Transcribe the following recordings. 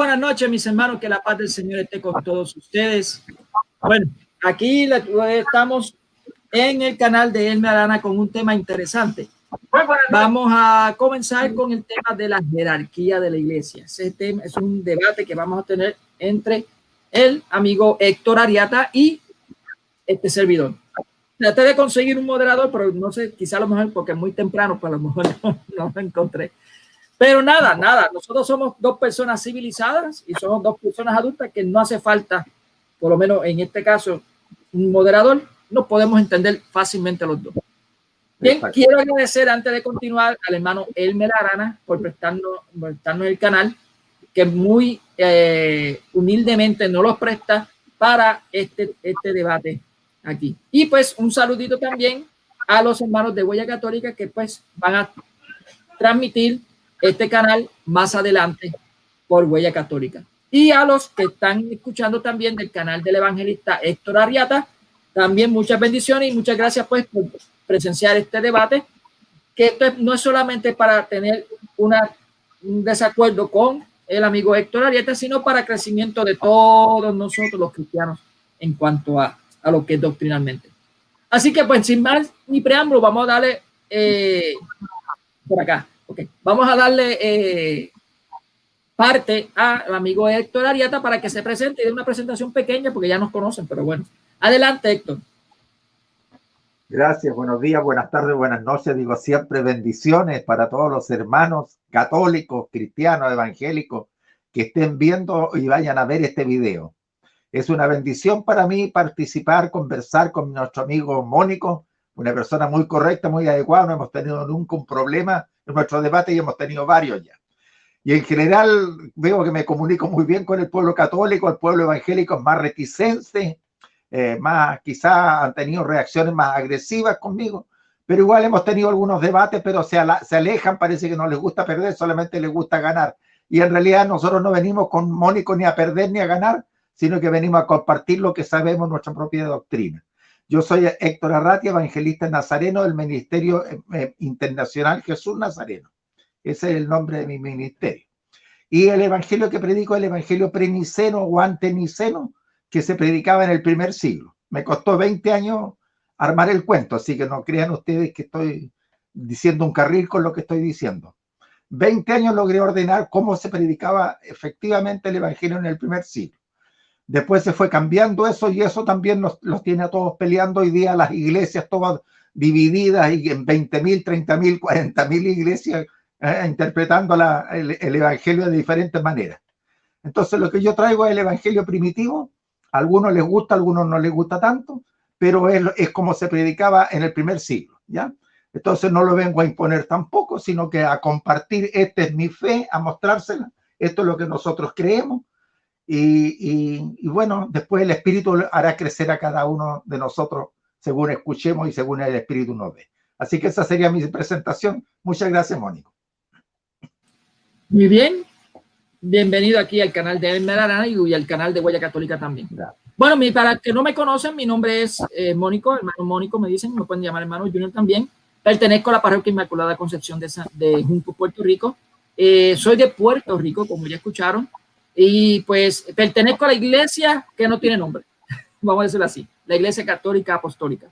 buenas noches, mis hermanos, que la paz del Señor esté con todos ustedes. Bueno, aquí estamos en el canal de Elmer Arana con un tema interesante. Vamos a comenzar con el tema de la jerarquía de la iglesia. Ese tema es un debate que vamos a tener entre el amigo Héctor Ariata y este servidor. Traté de conseguir un moderador, pero no sé, quizá a lo mejor porque es muy temprano, pues a lo mejor no lo encontré. Pero nada, nosotros somos dos personas civilizadas y somos dos personas adultas que no hace falta, por lo menos en este caso, un moderador. Nos podemos entender fácilmente los dos. Bien, quiero agradecer antes de continuar al hermano Elmer Arana por prestarnos el canal, que muy humildemente nos los presta para este debate aquí. Y pues un saludito también a los hermanos de Huella Católica que pues van a transmitir este canal más adelante por Huella Católica. Y a los que están escuchando también del canal del evangelista Héctor Ariata, también muchas bendiciones y muchas gracias pues por presenciar este debate, que esto no es solamente para tener un desacuerdo con el amigo Héctor Ariata, sino para crecimiento de todos nosotros los cristianos en cuanto a lo que es doctrinalmente. Así que pues sin más ni preámbulo, vamos a darle por acá. Okay. Vamos a darle parte al amigo Héctor Ariata para que se presente y dé una presentación pequeña porque ya nos conocen, pero bueno. Adelante, Héctor. Gracias, buenos días, buenas tardes, buenas noches. Digo siempre bendiciones para todos los hermanos católicos, cristianos, evangélicos que estén viendo y vayan a ver este video. Es una bendición para mí participar, conversar con nuestro amigo Mónico, una persona muy correcta, muy adecuada. No hemos tenido nunca un problema en nuestro debate y hemos tenido varios ya. Y en general veo que me comunico muy bien con el pueblo católico, el pueblo evangélico es más reticente, más quizás han tenido reacciones más agresivas conmigo, pero igual hemos tenido algunos debates, pero se alejan, parece que no les gusta perder, solamente les gusta ganar. Y en realidad nosotros no venimos con Mónico ni a perder ni a ganar, sino que venimos a compartir lo que sabemos, nuestra propia doctrina. Yo soy Héctor Arratia, evangelista nazareno del Ministerio Internacional Jesús Nazareno. Ese es el nombre de mi ministerio. Y el evangelio que predico es el evangelio preniceno o anteniceno, que se predicaba en el primer siglo. Me costó 20 años armar el cuento, así que no crean ustedes que estoy diciendo un carril con lo que estoy diciendo. 20 años logré ordenar cómo se predicaba efectivamente el evangelio en el primer siglo. Después se fue cambiando eso y eso también los tiene a todos peleando hoy día, las iglesias todas divididas y en 20.000, 30.000, 40.000 iglesias interpretando el evangelio de diferentes maneras. Entonces lo que yo traigo es el evangelio primitivo. A algunos les gusta, a algunos no les gusta tanto, pero es como se predicaba en el primer siglo, ¿ya? Entonces no lo vengo a imponer tampoco, sino que a compartir, esta es mi fe, a mostrársela, esto es lo que nosotros creemos, y bueno, después el Espíritu hará crecer a cada uno de nosotros según escuchemos y según el Espíritu nos dé. Así que esa sería mi presentación. Muchas gracias, Mónico. Muy bien. Bienvenido aquí al canal de Elmer Arana y al canal de Huella Católica también. Gracias. Bueno, para que no me conocen, mi nombre es Mónico, hermano Mónico me dicen, me pueden llamar hermano Junior también. Pertenezco a la Parroquia Inmaculada Concepción de Junco, Puerto Rico. Soy de Puerto Rico, como ya escucharon, y pues pertenezco a la iglesia que no tiene nombre, vamos a decirlo así, la Iglesia Católica Apostólica.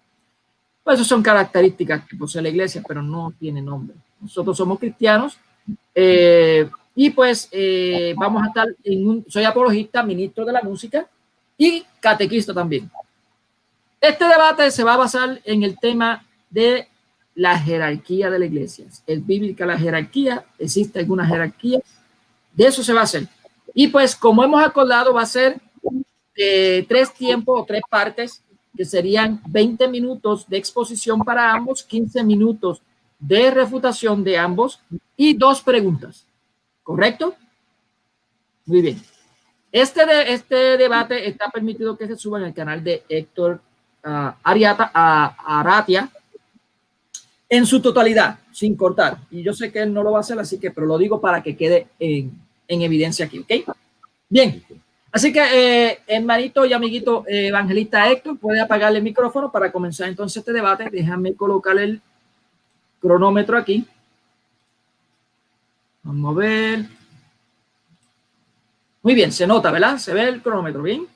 Pues esas son características que posee la iglesia, pero no tiene nombre. Nosotros somos cristianos. Y pues vamos a estar soy apologista, ministro de la música y catequista también. Este debate se va a basar en el tema de la jerarquía de la iglesia. ¿Es bíblica la jerarquía? ¿Existe alguna jerarquía? De eso se va a hacer. Y pues como hemos acordado va a ser 3 tiempos o 3 partes que serían 20 minutos de exposición para ambos, 15 minutos de refutación de ambos y 2 preguntas. ¿Correcto? Muy bien. Este debate está permitido que se suba en el canal de Héctor Aratia en su totalidad, sin cortar. Y yo sé que él no lo va a hacer, así que, pero lo digo para que quede en evidencia aquí, ¿ok? Bien. Así que, hermanito y amiguito evangelista Héctor, puede apagarle el micrófono para comenzar entonces este debate. Déjame colocar el cronómetro aquí. Vamos a ver. Muy bien, se nota, ¿verdad? Se ve el cronómetro, ¿bien?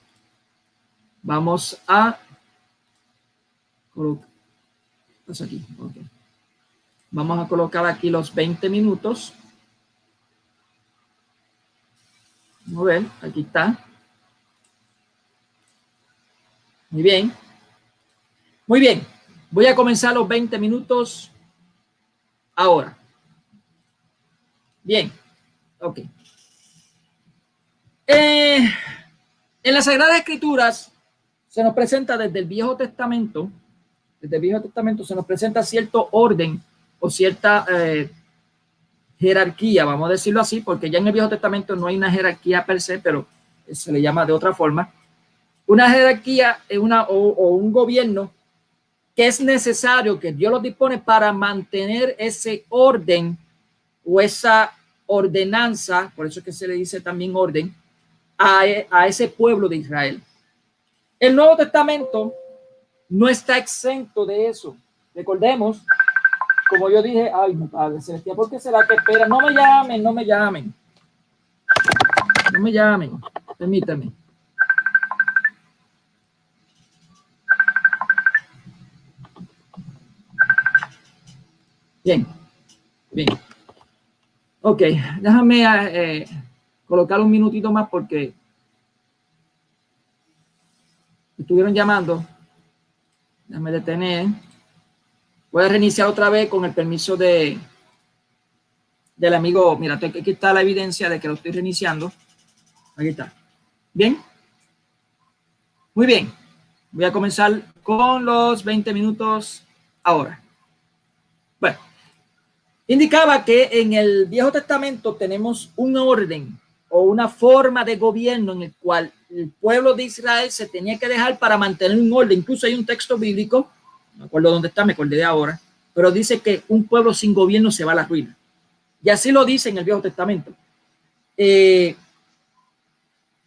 Vamos a colocar, aquí, okay. Vamos a colocar aquí los 20 minutos. Vamos a ver, aquí está. Muy bien. Muy bien. Voy a comenzar los 20 minutos ahora. Bien. Ok. En las Sagradas Escrituras se nos presenta desde el Viejo Testamento, se nos presenta cierto orden o cierta jerarquía, vamos a decirlo así, porque ya en el Viejo Testamento no hay una jerarquía per se, pero se le llama de otra forma. Una jerarquía es o un gobierno que es necesario, que Dios lo dispone para mantener ese orden o esa ordenanza, por eso es que se le dice también orden, a ese pueblo de Israel. El Nuevo Testamento no está exento de eso. Recordemos, como yo dije, ay, mi Padre Celestial, ¿por qué será que espera? No me llamen, no me llamen. No me llamen, permítanme. Bien, bien. Ok, déjame colocar un minutito más porque estuvieron llamando. Déjame detener. Voy a reiniciar otra vez con el permiso del amigo. Mira, aquí está la evidencia de que lo estoy reiniciando. Aquí está. Bien. Muy bien. Voy a comenzar con los 20 minutos ahora. Bueno, indicaba que en el Viejo Testamento tenemos un orden o una forma de gobierno en el cual el pueblo de Israel se tenía que dejar para mantener un orden. Incluso hay un texto bíblico, no me acuerdo dónde está, me acordé de ahora, pero dice que un pueblo sin gobierno se va a la ruina. Y así lo dice en el Viejo Testamento.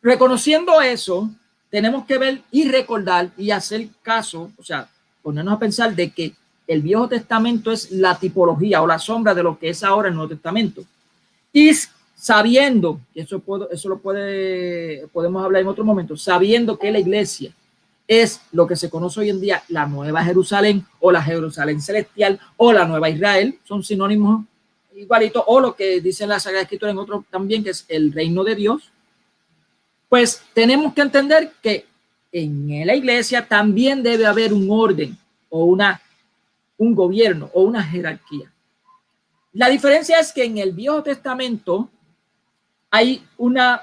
Reconociendo eso, tenemos que ver y recordar y hacer caso, o sea, ponernos a pensar de que el Viejo Testamento es la tipología o la sombra de lo que es ahora el Nuevo Testamento. Y sabiendo, eso lo podemos hablar en otro momento, sabiendo que la iglesia es lo que se conoce hoy en día, la Nueva Jerusalén o la Jerusalén Celestial o la Nueva Israel, son sinónimos igualitos, o lo que dice la Sagrada Escritura en otro también, que es el reino de Dios. Pues tenemos que entender que en la iglesia también debe haber un orden o un gobierno o una jerarquía. La diferencia es que en el Viejo Testamento hay una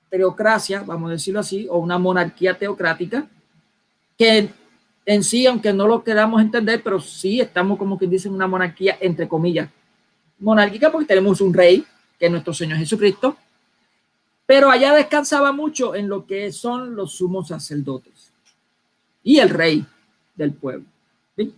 teocracia, vamos a decirlo así, o una monarquía teocrática, que en sí, aunque no lo queramos entender, pero sí estamos como que dicen una monarquía, entre comillas, monárquica, porque tenemos un rey, que es nuestro Señor Jesucristo, pero allá descansaba mucho en lo que son los sumos sacerdotes y el rey del pueblo. ¿Sí?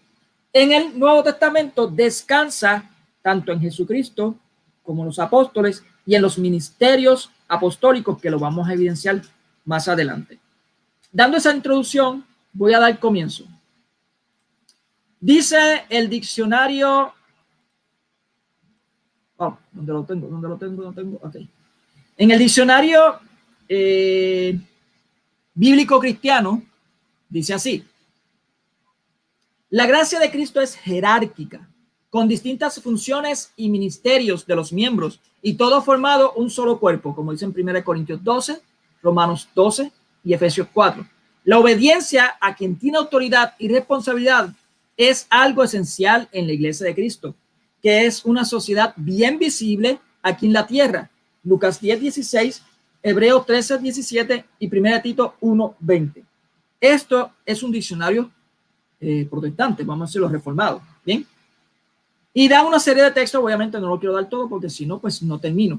En el Nuevo Testamento descansa tanto en Jesucristo como en los apóstoles y en los ministerios apostólicos, que lo vamos a evidenciar más adelante. Dando esa introducción, voy a dar comienzo. Dice el diccionario. Oh, ¿dónde lo tengo? Ok. En el diccionario bíblico cristiano dice así: la gracia de Cristo es jerárquica, con distintas funciones y ministerios de los miembros, y todo formado un solo cuerpo, como dice en 1 Corintios 12, Romanos 12 y Efesios 4. La obediencia a quien tiene autoridad y responsabilidad es algo esencial en la iglesia de Cristo, que es una sociedad bien visible aquí en la tierra. Lucas 10:16, Hebreos 13:17 y 1 Tito 1:20. Esto es un diccionario protestante, vamos a decirlo reformado, ¿bien? Y da una serie de textos, obviamente no lo quiero dar todo porque si no, pues no termino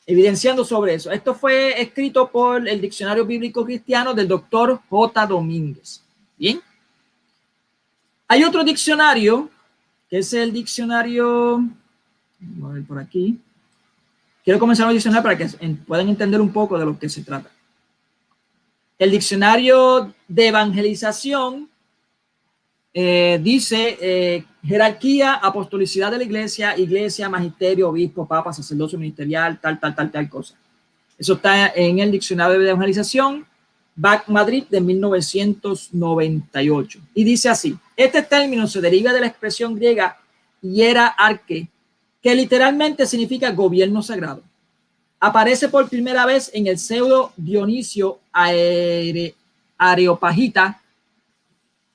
evidenciando sobre eso. Esto fue escrito por el Diccionario Bíblico Cristiano del doctor J. Domínguez, ¿bien? Hay otro diccionario, que es el diccionario, vamos a ver por aquí. Quiero comenzar a diccionario para que puedan entender un poco de lo que se trata. El diccionario de evangelización dice jerarquía, apostolicidad de la iglesia, magisterio, obispo, papa, sacerdocio ministerial, tal cosa. Eso está en el Diccionario de Evangelización, BAC Madrid de 1998. Y dice así: este término se deriva de la expresión griega hierarque, que literalmente significa gobierno sagrado. Aparece por primera vez en el pseudo Dionisio Areopagita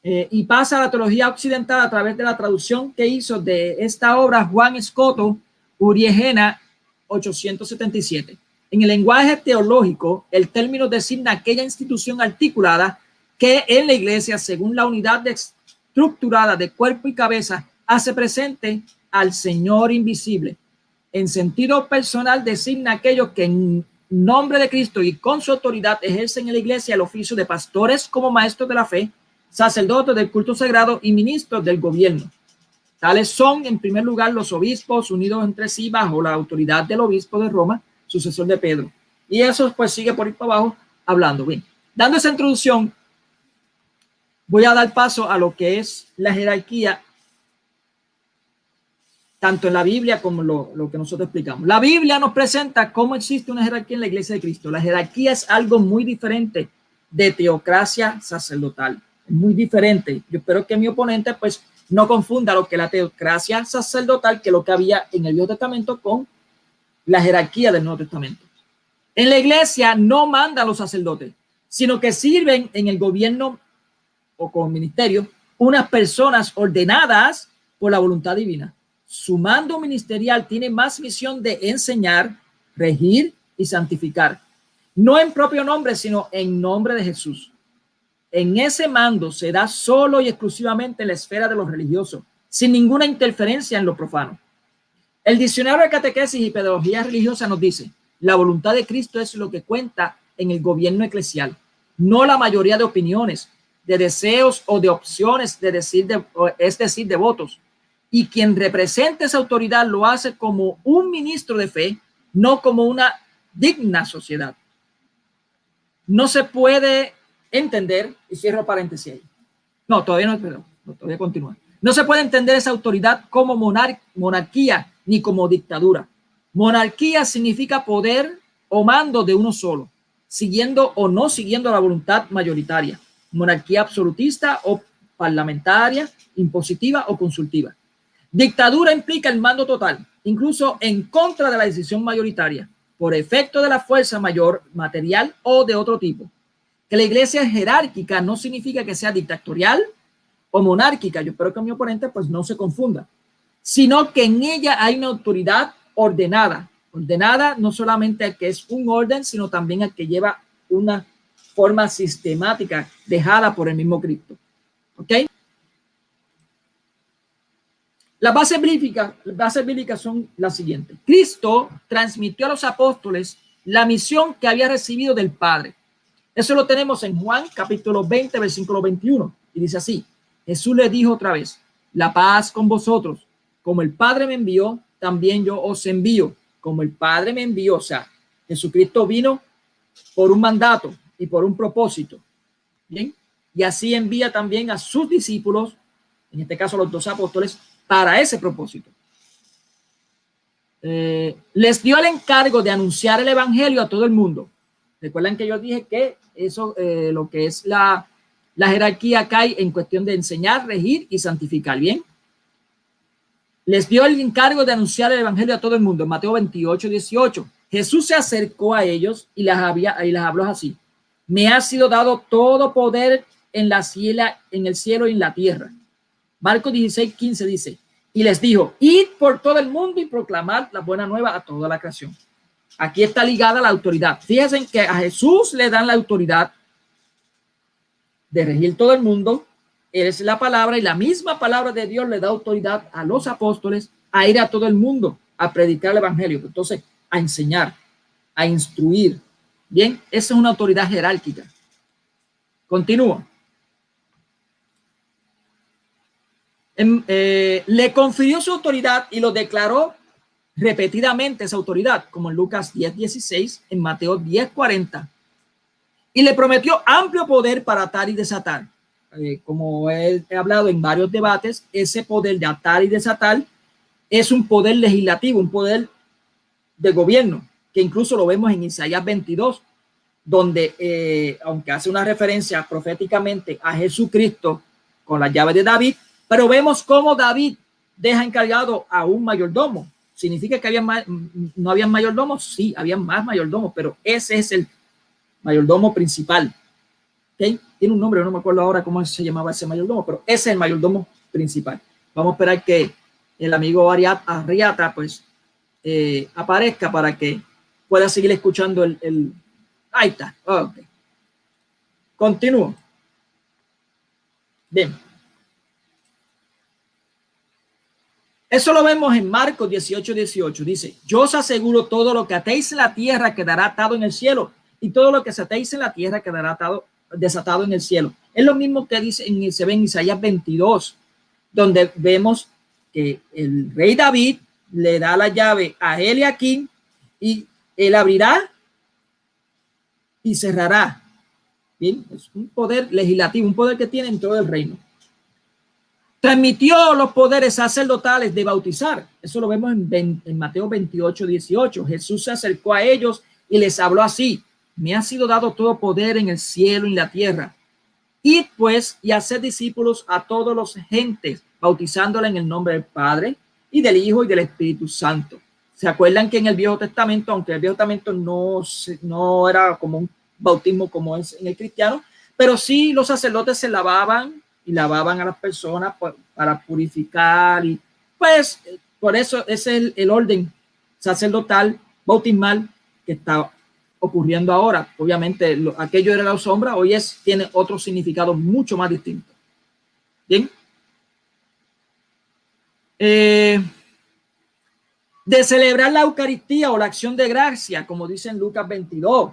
y pasa a la teología occidental a través de la traducción que hizo de esta obra Juan Escoto Uriegena, 877. En el lenguaje teológico, el término designa aquella institución articulada que en la iglesia, según la unidad estructurada de cuerpo y cabeza, hace presente al Señor invisible. En sentido personal, designa aquellos que en nombre de Cristo y con su autoridad ejercen en la iglesia el oficio de pastores como maestros de la fe, sacerdotes del culto sagrado y ministros del gobierno. Tales son, en primer lugar, los obispos unidos entre sí bajo la autoridad del obispo de Roma, sucesor de Pedro. Y eso pues sigue por ir para abajo hablando. Bien, dando esa introducción, voy a dar paso a lo que es la jerarquía, tanto en la Biblia como lo que nosotros explicamos. La Biblia nos presenta cómo existe una jerarquía en la iglesia de Cristo. La jerarquía es algo muy diferente de teocracia sacerdotal. Es muy diferente. Yo espero que mi oponente pues no confunda lo que es la teocracia sacerdotal, que es lo que había en el Viejo Testamento, con la jerarquía del Nuevo Testamento. En la iglesia no mandan los sacerdotes, sino que sirven en el gobierno o con ministerio unas personas ordenadas por la voluntad divina. Su mando ministerial tiene más misión de enseñar, regir y santificar, no en propio nombre, sino en nombre de Jesús. En ese mando se da solo y exclusivamente en la esfera de los religiosos, sin ninguna interferencia en lo profano. El diccionario de catequesis y pedagogía religiosa nos dice: la voluntad de Cristo es lo que cuenta en el gobierno eclesial, no la mayoría de opiniones, de deseos o de opciones, es decir, de votos. Y quien representa esa autoridad lo hace como un ministro de fe, no como una digna sociedad. No se puede entender, y cierro paréntesis ahí. No, todavía no, perdón, todavía continúa. No se puede entender esa autoridad como monarquía ni como dictadura. Monarquía significa poder o mando de uno solo, siguiendo o no siguiendo la voluntad mayoritaria. Monarquía absolutista o parlamentaria, impositiva o consultiva. Dictadura implica el mando total, incluso en contra de la decisión mayoritaria, por efecto de la fuerza mayor, material o de otro tipo. Que la iglesia es jerárquica no significa que sea dictatorial o monárquica. Yo espero que mi oponente pues no se confunda, sino que en ella hay una autoridad ordenada. Ordenada no solamente al que es un orden, sino también al que lleva una forma sistemática dejada por el mismo Cristo. ¿Ok? Las bases bíblicas son las siguientes. Cristo transmitió a los apóstoles la misión que había recibido del Padre. Eso lo tenemos en Juan capítulo 20, versículo 21. Y dice así: Jesús le dijo otra vez: la paz con vosotros. Como el Padre me envió, también yo os envío. Como el Padre me envió. O sea, Jesucristo vino por un mandato y por un propósito. Bien. Y así envía también a sus discípulos, en este caso los 12 apóstoles, para ese propósito. Les dio el encargo de anunciar el evangelio a todo el mundo. Recuerdan que yo dije que eso, lo que es la jerarquía cae en cuestión de enseñar, regir y santificar. Bien. Les dio el encargo de anunciar el evangelio a todo el mundo. En Mateo 28, 18. Jesús se acercó a ellos y les habló así: me ha sido dado todo poder en el cielo y en la tierra. Marcos 16, 15 dice: y les dijo: id por todo el mundo y proclamad la buena nueva a toda la creación. Aquí está ligada la autoridad. Fíjense que a Jesús le dan la autoridad de regir todo el mundo. Es la palabra, y la misma palabra de Dios le da autoridad a los apóstoles a ir a todo el mundo a predicar el evangelio. Entonces, a enseñar, a instruir. Bien, esa es una autoridad jerárquica. Continúo. Le confirió su autoridad y lo declaró repetidamente, esa autoridad, como en Lucas 10:16, en Mateo 10:40, y le prometió amplio poder para atar y desatar. Como he hablado en varios debates, ese poder de atar y desatar es un poder legislativo, un poder de gobierno. que incluso lo vemos en Isaías 22, donde, aunque hace una referencia proféticamente a Jesucristo con la llave de David, pero vemos cómo David deja encargado a un mayordomo. ¿Significa que no había mayordomos? Sí, había más mayordomos, pero ese es el mayordomo principal. ¿Okay? Tiene un nombre, no me acuerdo ahora cómo se llamaba ese mayordomo, pero ese es el mayordomo principal. Vamos a esperar que el amigo Arriata pues aparezca para que pueda seguir escuchando el... Ahí está. Okay. Continúo. Bien. Eso lo vemos en Marcos 18:18. Dice, yo os aseguro, todo lo que atéis en la tierra quedará atado en el cielo, y todo lo que se atéis en la tierra quedará desatado en el cielo. Es lo mismo que dice se ve en Isaías 22, donde vemos que el rey David le da la llave a Eliaquim y él abrirá y cerrará. Bien, es un poder legislativo, un poder que tiene en todo el reino. Transmitió los poderes sacerdotales de bautizar. Eso lo vemos en Mateo 28:18. Jesús se acercó a ellos y les habló así: me ha sido dado todo poder en el cielo y en la tierra. Id pues y haced discípulos a todos los gentes, bautizándola en el nombre del Padre y del Hijo y del Espíritu Santo. ¿Se acuerdan que en el Viejo Testamento, aunque el Viejo Testamento no era como un bautismo como es en el cristiano, pero sí los sacerdotes se lavaban y lavaban a las personas para purificar, y pues por eso es el orden sacerdotal bautismal que está ocurriendo ahora. Obviamente aquello era la sombra, hoy tiene otro significado mucho más distinto. Bien. De celebrar la Eucaristía o la acción de gracia, como dice en Lucas 22,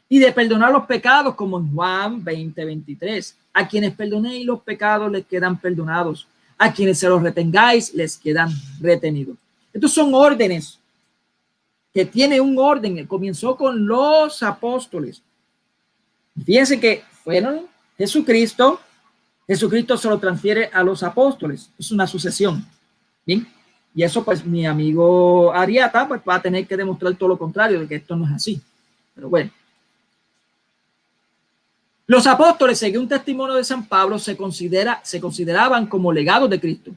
y de perdonar los pecados, como en Juan 20:23. A quienes perdonéis los pecados les quedan perdonados, a quienes se los retengáis les quedan retenidos. Estos son órdenes que tiene un orden. Comenzó con los apóstoles. Fíjense que fueron Jesucristo se lo transfiere a los apóstoles. Es una sucesión. Bien. Y eso pues mi amigo Arriata pues va a tener que demostrar todo lo contrario, de que esto no es así. Pero bueno. Los apóstoles, según un testimonio de San Pablo, se consideraban como legados de Cristo.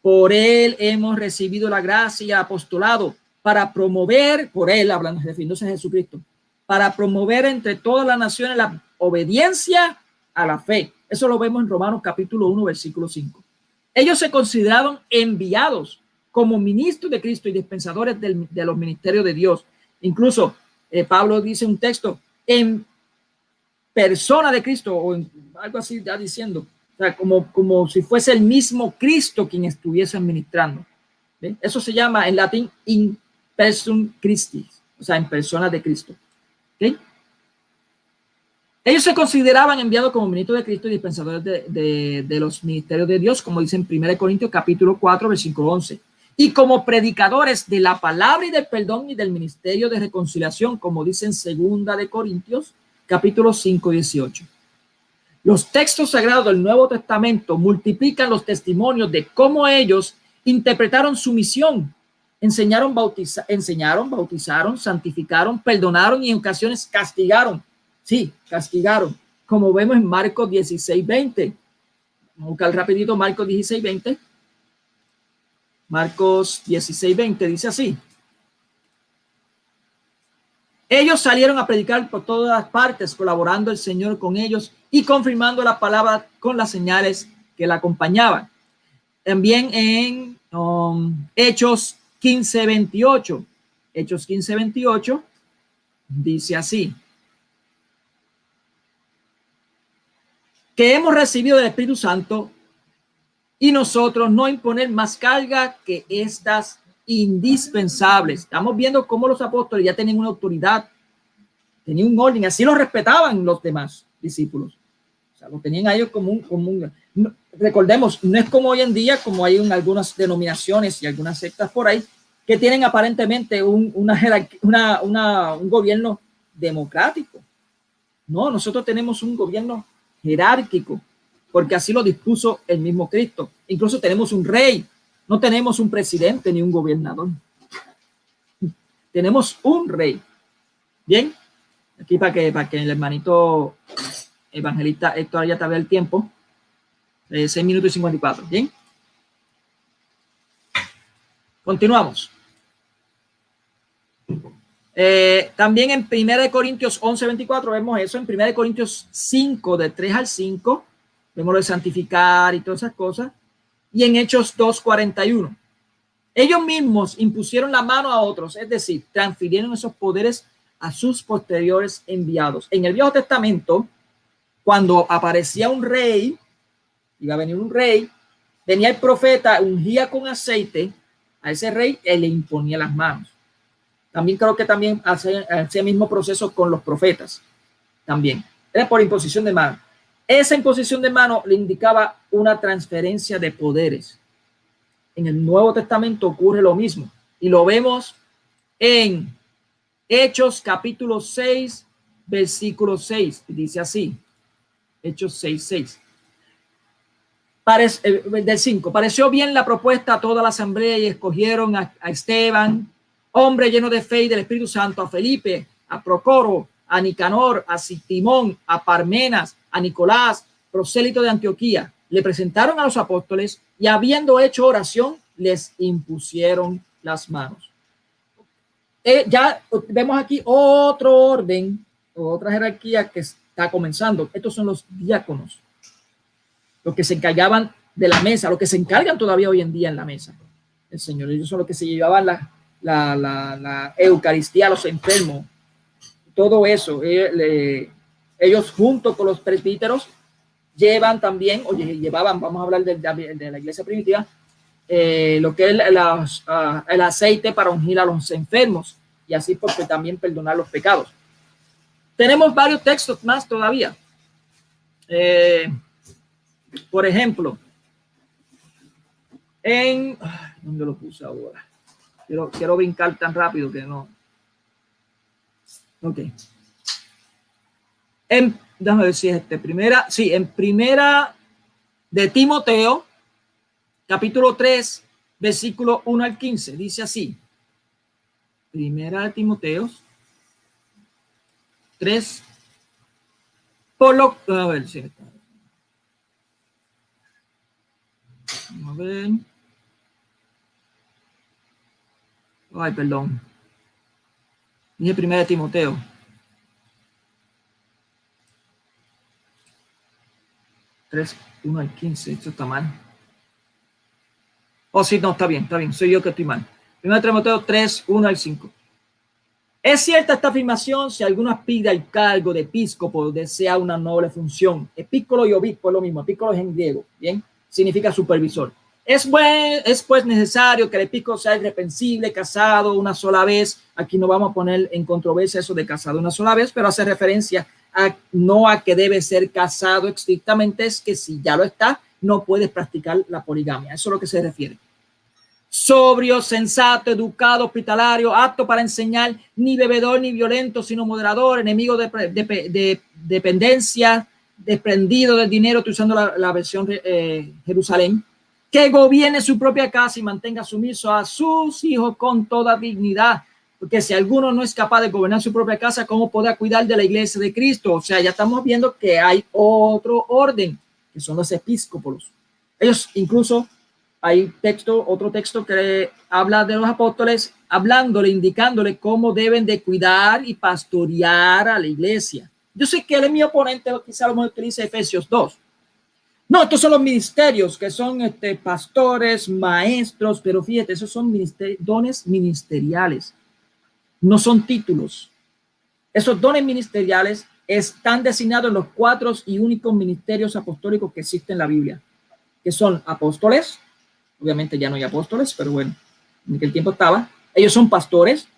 Por él hemos recibido la gracia y el apostolado para promover, por él, hablando, refiriéndose a Jesucristo, para promover entre todas las naciones la obediencia a la fe. Eso lo vemos en Romanos capítulo 1, versículo 5. Ellos se consideraban enviados como ministros de Cristo y dispensadores de los ministerios de Dios. Incluso Pablo dice un texto en persona de Cristo, o en algo así ya diciendo, o sea, como si fuese el mismo Cristo quien estuviese administrando. ¿Ven? Eso se llama en latín in persona Christi, o sea, en persona de Cristo. ¿Okay? Ellos se consideraban enviados como ministros de Cristo y dispensadores de los ministerios de Dios, como dice en 1 Corintios capítulo 4, versículo 11. Y como predicadores de la palabra y del perdón y del ministerio de reconciliación, como dice en 2 Corintios capítulo 5, 18. Los textos sagrados del Nuevo Testamento multiplican los testimonios de cómo ellos interpretaron su misión. Enseñaron, bautizaron, santificaron, perdonaron y en ocasiones castigaron. Sí, castigaron. Como vemos en Marcos 16:20. Vamos a buscar rapidito Marcos 16:20. Marcos 16:20 dice así: ellos salieron a predicar por todas partes, colaborando el Señor con ellos y confirmando la palabra con las señales que la acompañaban. También en Hechos 15:28. Hechos 15:28 dice así: que hemos recibido del Espíritu Santo y nosotros no imponer más carga que estas indispensables. Estamos viendo cómo los apóstoles ya tenían una autoridad, tenían un orden, así lo respetaban los demás discípulos. O sea, lo tenían a ellos como un recordemos, no es como hoy en día, como hay en algunas denominaciones y algunas sectas por ahí, que tienen aparentemente un gobierno democrático. No, nosotros tenemos un gobierno jerárquico, porque así lo dispuso el mismo Cristo. Incluso tenemos un rey, no tenemos un presidente ni un gobernador. tenemos un rey. Bien, aquí para que el hermanito evangelista Héctor ya te vea el tiempo. 6 minutos y 54. Bien. Continuamos. También en 1 Corintios 11:24 vemos eso. En 1 Corintios 5, de 3 al 5, vemos lo de santificar y todas esas cosas. Y en Hechos 2:41. Ellos mismos impusieron la mano a otros, es decir, transfirieron esos poderes a sus posteriores enviados. En el Viejo Testamento, cuando aparecía un rey, iba a venir un rey, venía el profeta, ungía con aceite a ese rey y le imponía las manos. También creo que también hace el mismo proceso con los profetas. También era por imposición de mano. Esa imposición de mano le indicaba una transferencia de poderes. En el Nuevo Testamento ocurre lo mismo y lo vemos en Hechos capítulo 6, versículo 6. Dice así, Hechos 6:6. Del 5. Pareció bien la propuesta a toda la asamblea y escogieron a Esteban, hombre lleno de fe y del Espíritu Santo, a Felipe, a Procoro, a Nicanor, a Timón, a Parmenas, a Nicolás, prosélito de Antioquía. Le presentaron a los apóstoles y habiendo hecho oración, les impusieron las manos. Ya vemos aquí otro orden, otra jerarquía que está comenzando. Estos son los diáconos, los que se encargaban de la mesa, los que se encargan todavía hoy en día en la mesa. El Señor, ellos son los que se llevaban la Eucaristía a los enfermos. Todo eso, ellos junto con los presbíteros llevan también, llevaban, vamos a hablar de la iglesia primitiva, lo que es el aceite para ungir a los enfermos y así porque también perdonar los pecados. Tenemos varios textos más todavía. Por ejemplo, ¿dónde lo puse ahora? Quiero brincar tan rápido que no. Ok. Déjame ver si es en primera de Timoteo, capítulo 3, versículo 1 al 15. Dice así. Primera de Timoteo 3. A ver si está. Vamos a ver. Ay, perdón. Dije primera de Timoteo. 3, 1 al 15. Esto está mal. Oh, sí, no, está bien. Soy yo que estoy mal. Primera de Timoteo 3, 1 al 5. Es cierta esta afirmación si alguno aspira al cargo de episcopo, desea una noble función. Epíscolo y obispo es lo mismo. Epíscolo es en griego. Bien, significa supervisor. Es pues necesario que el episcopo sea irreprensible, casado una sola vez. Aquí no vamos a poner en controversia eso de casado una sola vez, pero hace referencia no a que debe ser casado estrictamente, es que si ya lo está, no puedes practicar la poligamia. Eso es lo que se refiere. Sobrio, sensato, educado, hospitalario, apto para enseñar, ni bebedor ni violento, sino moderador, enemigo de dependencia, desprendido del dinero, estoy usando la versión Jerusalén, que gobierne su propia casa y mantenga sumiso a sus hijos con toda dignidad. Porque si alguno no es capaz de gobernar su propia casa, ¿cómo podrá cuidar de la iglesia de Cristo? O sea, ya estamos viendo que hay otro orden, que son los episcopos. Ellos incluso, hay otro texto que habla de los apóstoles, indicándole cómo deben de cuidar y pastorear a la iglesia. Yo sé que él es mi oponente, quizá lo utiliza Efesios 2. No, estos son los ministerios, que son pastores, maestros, pero fíjate, esos son dones ministeriales. No son títulos. Esos dones ministeriales están designados en los 4 y únicos ministerios apostólicos que existen en la Biblia, que son apóstoles. Obviamente ya no hay apóstoles, pero bueno, en aquel tiempo estaba. Ellos son pastores.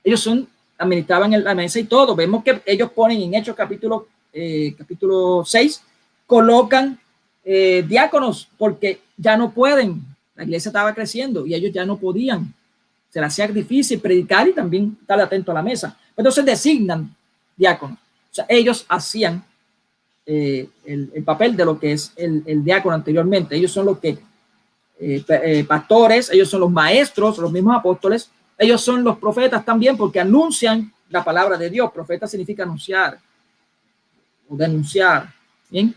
Ellos administraban la mesa y todo. Vemos que ellos ponen en Hechos capítulo 6, colocan diáconos porque ya no pueden. La iglesia estaba creciendo y ellos ya no podían. Se les hacía difícil predicar y también estar atento a la mesa. Entonces designan diáconos. O sea, ellos hacían el papel de lo que es el diácono anteriormente. Ellos son los que pastores, ellos son los maestros, los mismos apóstoles, Ellos son los profetas también porque anuncian la palabra de Dios. Profeta significa anunciar o denunciar. Bien.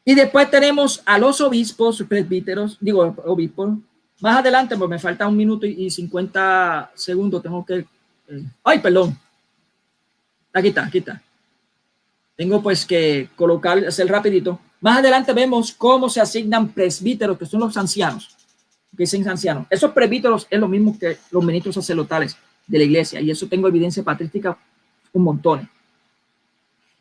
Y después tenemos a los obispos, presbíteros, digo obispos. Más adelante, pues me falta 1 minuto y 50 segundos. Tengo que... ay, perdón. Aquí está, aquí está. Tengo pues que colocar, hacer rapidito. Más adelante vemos cómo se asignan presbíteros, que son los ancianos. Que dicen ancianos. Esos presbíteros es lo mismo que los ministros sacerdotales de la iglesia. Y eso tengo evidencia patrística un montón.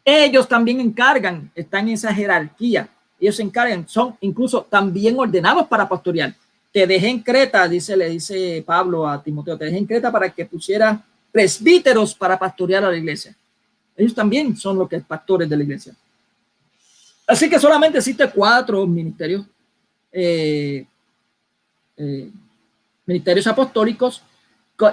Ellos también encargan, están en esa jerarquía. Ellos se encargan, son incluso también ordenados para pastorear. Te dejé en Creta, le dice Pablo a Timoteo, te dejé en Creta para que pusiera presbíteros para pastorear a la iglesia. Ellos también son los que son pastores de la iglesia. Así que solamente existen 4 ministerios, ministerios apostólicos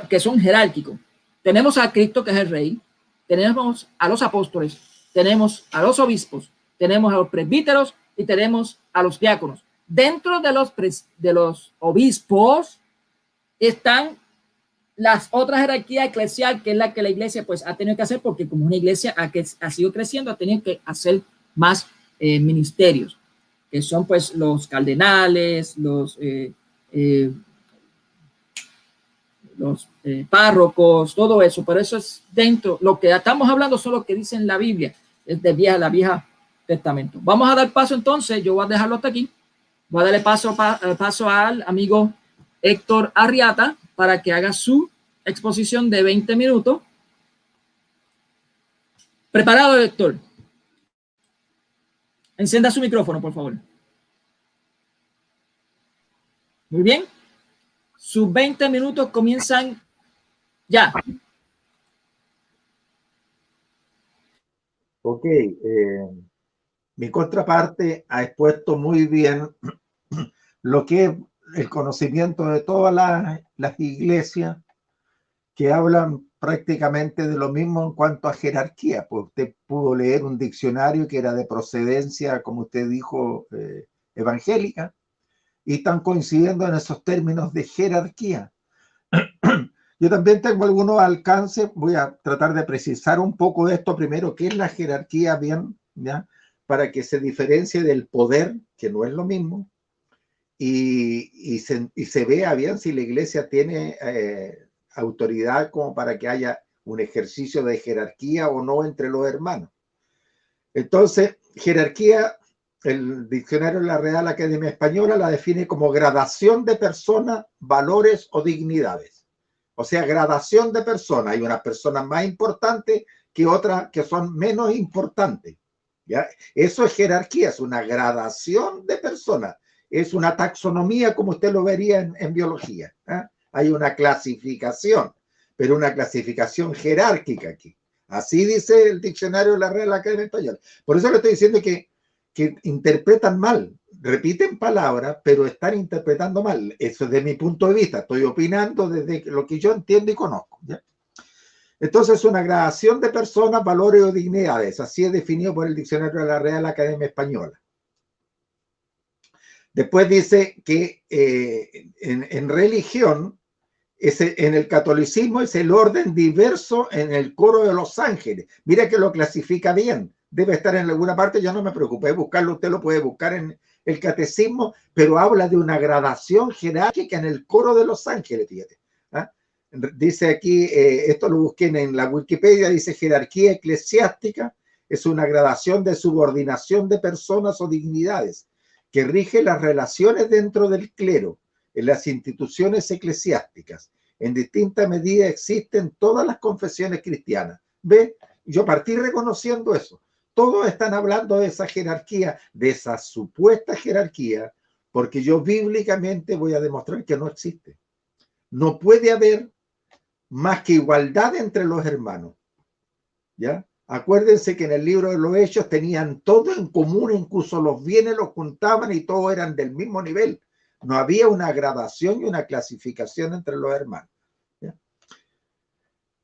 que son jerárquicos. Tenemos a Cristo, que es el rey, tenemos a los apóstoles, tenemos a los obispos, tenemos a los presbíteros y tenemos a los diáconos. Dentro de los obispos están las otras jerarquías eclesial, que es la que la iglesia pues ha tenido que hacer, porque como una iglesia ha sido creciendo, ha tenido que hacer más ministerios, que son pues los cardenales, los párrocos, todo eso. Por eso es dentro, lo que estamos hablando son lo que dice en la Biblia, es de la vieja testamento. Vamos a dar paso entonces, yo voy a dejarlo hasta aquí. Voy a darle paso al amigo Héctor Arriata para que haga su exposición de 20 minutos. ¿Preparado, Héctor? Encienda su micrófono, por favor. Muy bien. Sus 20 minutos comienzan ya. Ok. Mi contraparte ha expuesto muy bien lo que es el conocimiento de todas las iglesias, que hablan prácticamente de lo mismo en cuanto a jerarquía. Pues usted pudo leer un diccionario que era de procedencia, como usted dijo, evangélica, y están coincidiendo en esos términos de jerarquía. Yo también tengo algunos alcances, voy a tratar de precisar un poco de esto primero, qué es la jerarquía bien, ¿ya? Para que se diferencie del poder, que no es lo mismo, y se vea bien si la iglesia tiene autoridad como para que haya un ejercicio de jerarquía o no entre los hermanos. Entonces, jerarquía, el diccionario de la Real Academia Española la define como gradación de personas, valores o dignidades. O sea, gradación de personas. Hay unas personas más importantes que otras que son menos importantes. ¿Ya? Eso es jerarquía, es una gradación de personas, es una taxonomía como usted lo vería en biología. Hay una clasificación, pero una clasificación jerárquica aquí. Así dice el diccionario de la Real Academia Española. Por eso le estoy diciendo que interpretan mal, repiten palabras, pero están interpretando mal. Eso es de mi punto de vista, estoy opinando desde lo que yo entiendo y conozco. ¿Ya? Entonces, una gradación de personas, valores o dignidades. Así es definido por el diccionario de la Real Academia Española. Después dice que en religión, en el catolicismo es el orden diverso en el coro de los ángeles. Mira que lo clasifica bien. Debe estar en alguna parte, yo no me preocupé buscarlo, usted lo puede buscar en el catecismo, pero habla de una gradación jerárquica en el coro de los ángeles, fíjate. Dice aquí, esto lo busqué en la Wikipedia, dice jerarquía eclesiástica es una gradación de subordinación de personas o dignidades que rige las relaciones dentro del clero, en las instituciones eclesiásticas. En distinta medida existen todas las confesiones cristianas. ¿Ve? Yo partí reconociendo eso. Todos están hablando de esa jerarquía, de esa supuesta jerarquía, porque yo bíblicamente voy a demostrar que no existe. No puede haber más que igualdad entre los hermanos. ¿Ya? Acuérdense que en el libro de los Hechos tenían todo en común, incluso los bienes los juntaban y todos eran del mismo nivel. No había una gradación y una clasificación entre los hermanos. ¿Ya?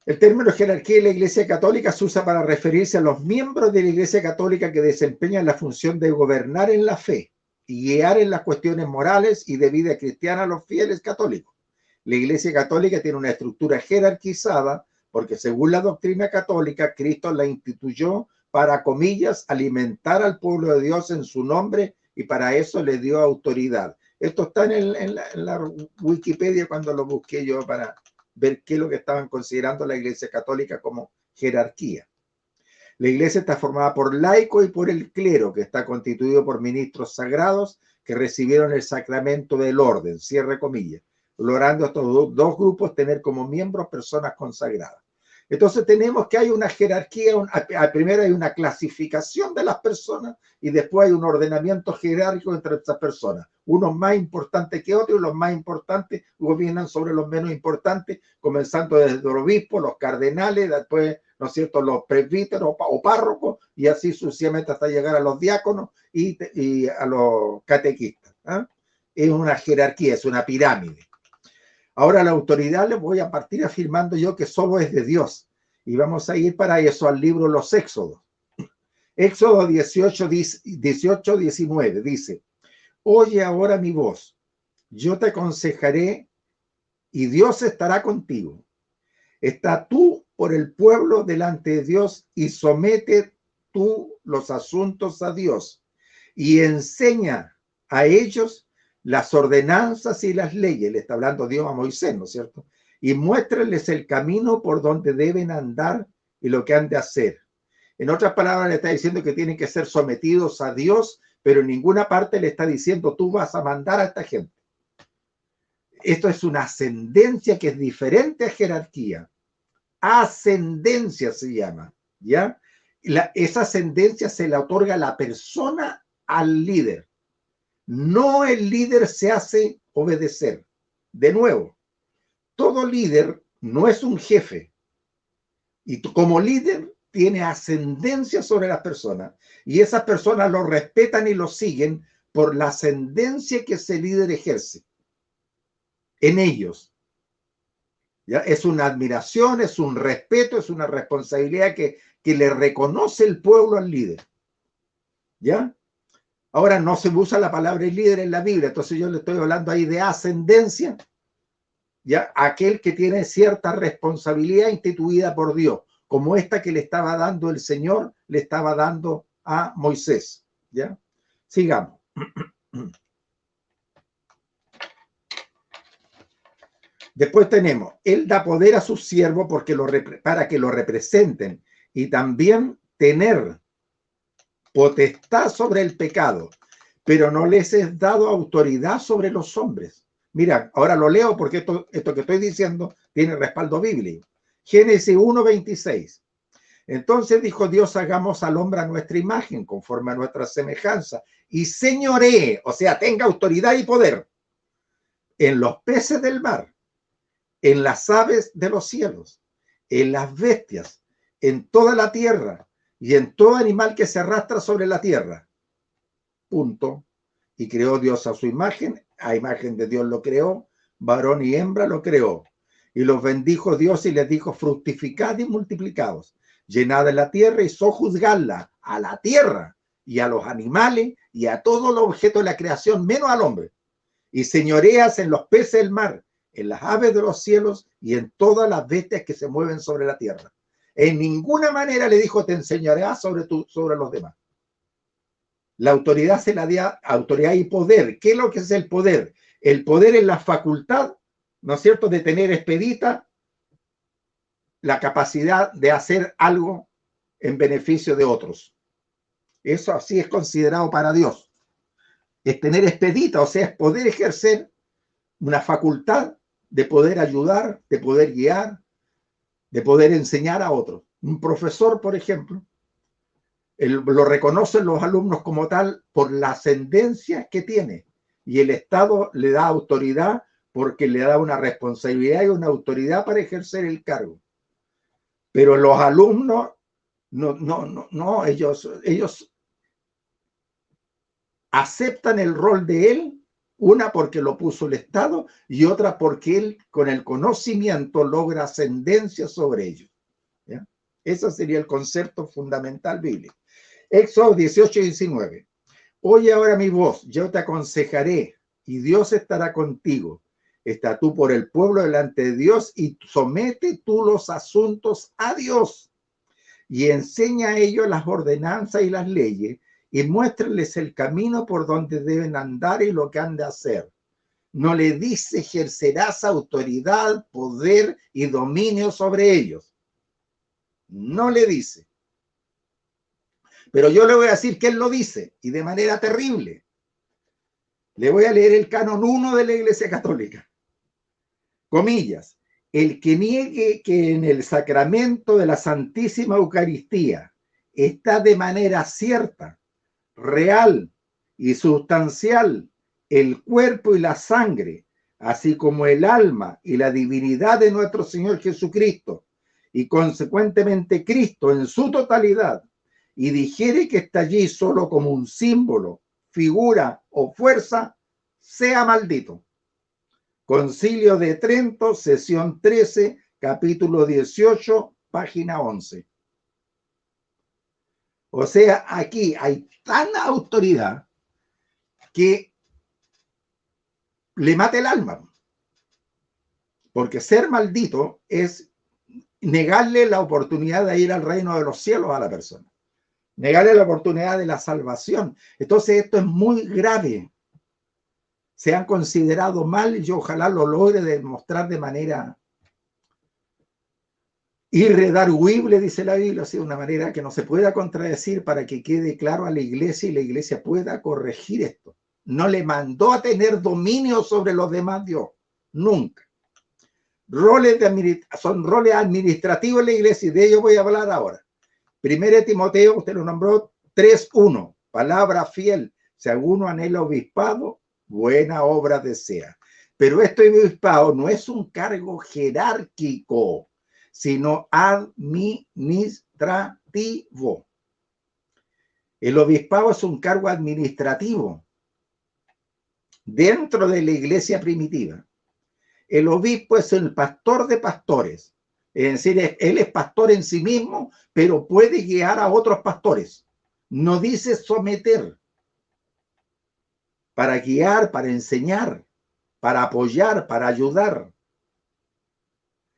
El término jerarquía en la Iglesia Católica se usa para referirse a los miembros de la Iglesia Católica que desempeñan la función de gobernar en la fe y guiar en las cuestiones morales y de vida cristiana a los fieles católicos. La Iglesia Católica tiene una estructura jerarquizada porque según la doctrina católica, Cristo la instituyó para, comillas, alimentar al pueblo de Dios en su nombre y para eso le dio autoridad. Esto está en la Wikipedia cuando lo busqué yo para ver qué es lo que estaban considerando la Iglesia Católica como jerarquía. La Iglesia está formada por laicos y por el clero, que está constituido por ministros sagrados que recibieron el sacramento del orden, cierre comillas, logrando estos dos grupos tener como miembros personas consagradas. Entonces tenemos que hay una jerarquía, primero hay una clasificación de las personas y después hay un ordenamiento jerárquico entre estas personas. Unos más importantes que otros y los más importantes gobiernan sobre los menos importantes, comenzando desde los obispos, los cardenales, después, ¿no es cierto?, los presbíteros o párrocos y así sucesivamente hasta llegar a los diáconos y a los catequistas. ¿Eh? Es una jerarquía, es una pirámide. Ahora la autoridad les voy a partir afirmando yo que solo es de Dios. Y vamos a ir para eso al libro Los Éxodos. Éxodo 18-19 dice, oye ahora mi voz, yo te aconsejaré y Dios estará contigo. Está tú por el pueblo delante de Dios y somete tú los asuntos a Dios y enseña a ellos las ordenanzas y las leyes, le está hablando Dios a Moisés, ¿no es cierto? Y muéstrales el camino por donde deben andar y lo que han de hacer. En otras palabras, le está diciendo que tienen que ser sometidos a Dios, pero en ninguna parte le está diciendo tú vas a mandar a esta gente. Esto es una ascendencia que es diferente a jerarquía. Ascendencia se llama, ¿ya? Esa ascendencia se la otorga la persona al líder. No el líder se hace obedecer. De nuevo, todo líder no es un jefe. Y como líder tiene ascendencia sobre las personas. Y esas personas lo respetan y lo siguen por la ascendencia que ese líder ejerce en ellos. ¿Ya? Es una admiración, es un respeto, es una responsabilidad que le reconoce el pueblo al líder. ¿Ya? Ahora no se usa la palabra líder en la Biblia, entonces yo le estoy hablando ahí de ascendencia, ya aquel que tiene cierta responsabilidad instituida por Dios, como esta que le estaba dando el Señor, le estaba dando a Moisés. ¿Ya? Sigamos. Después tenemos, él da poder a sus siervos para que lo representen y también tener potestad sobre el pecado, pero no les es dado autoridad sobre los hombres. Mira, ahora lo leo porque esto que estoy diciendo tiene respaldo bíblico. Génesis 1:26. Entonces dijo Dios, hagamos al hombre a nuestra imagen, conforme a nuestra semejanza, y señoree, o sea, tenga autoridad y poder en los peces del mar, en las aves de los cielos, en las bestias, en toda la tierra, y en todo animal que se arrastra sobre la tierra. Punto. Y creó Dios a su imagen, a imagen de Dios lo creó, varón y hembra lo creó. Y los bendijo Dios y les dijo, fructificad y multiplicaos, llenad la tierra y sojuzgadla, a la tierra y a los animales y a todos los objetos de la creación, menos al hombre. Y señoreas en los peces del mar, en las aves de los cielos y en todas las bestias que se mueven sobre la tierra. En ninguna manera le dijo, te enseñarás sobre los demás. La autoridad se la da autoridad y poder. ¿Qué es lo que es el poder? El poder es la facultad, ¿no es cierto?, de tener expedita la capacidad de hacer algo en beneficio de otros. Eso así es considerado para Dios. Es tener expedita, o sea, es poder ejercer una facultad de poder ayudar, de poder guiar, de poder enseñar a otros. Un profesor, por ejemplo, lo reconocen los alumnos como tal por la ascendencia que tiene y el Estado le da autoridad porque le da una responsabilidad y una autoridad para ejercer el cargo. Pero los alumnos, no, ellos aceptan el rol de él, una porque lo puso el Estado y otra porque él con el conocimiento logra ascendencia sobre ellos. ¿Ya? Ese sería el concepto fundamental bíblico. Éxodo 18:19. Oye ahora mi voz, yo te aconsejaré y Dios estará contigo. está tú por el pueblo delante de Dios y somete tú los asuntos a Dios y enseña a ellos las ordenanzas y las leyes y muéstrales el camino por donde deben andar y lo que han de hacer. No le dice ejercerás autoridad, poder y dominio sobre ellos. No le dice. Pero yo le voy a decir que él lo dice y de manera terrible. Le voy a leer el canon 1 de la Iglesia Católica. Comillas. El que niegue que en el sacramento de la Santísima Eucaristía está de manera cierta, real y sustancial el cuerpo y la sangre, así como el alma y la divinidad de nuestro Señor Jesucristo, y consecuentemente Cristo en su totalidad, y dijere que está allí solo como un símbolo, figura o fuerza, sea maldito. Concilio de Trento, sesión 13, capítulo 18, página 11. O sea, aquí hay tanta autoridad que le mata el alma. Porque ser maldito es negarle la oportunidad de ir al reino de los cielos a la persona. Negarle la oportunidad de la salvación. Entonces esto es muy grave. Se han considerado mal y ojalá lo logre demostrar de manera irredarguible, dice la Biblia, de una manera que no se pueda contradecir para que quede claro a la iglesia y la iglesia pueda corregir esto. No le mandó a tener dominio sobre los demás Dios, nunca. Son roles administrativos en la iglesia y de ellos voy a hablar ahora. 1 Timoteo, usted lo nombró, 3:1, palabra fiel, si alguno anhela obispado, buena obra desea. Pero este obispado no es un cargo jerárquico, sino administrativo. El obispado es un cargo administrativo dentro de la iglesia primitiva. El obispo es el pastor de pastores, es decir, él es pastor en sí mismo, pero puede guiar a otros pastores. No dice someter, para guiar, para enseñar, para apoyar, para ayudar.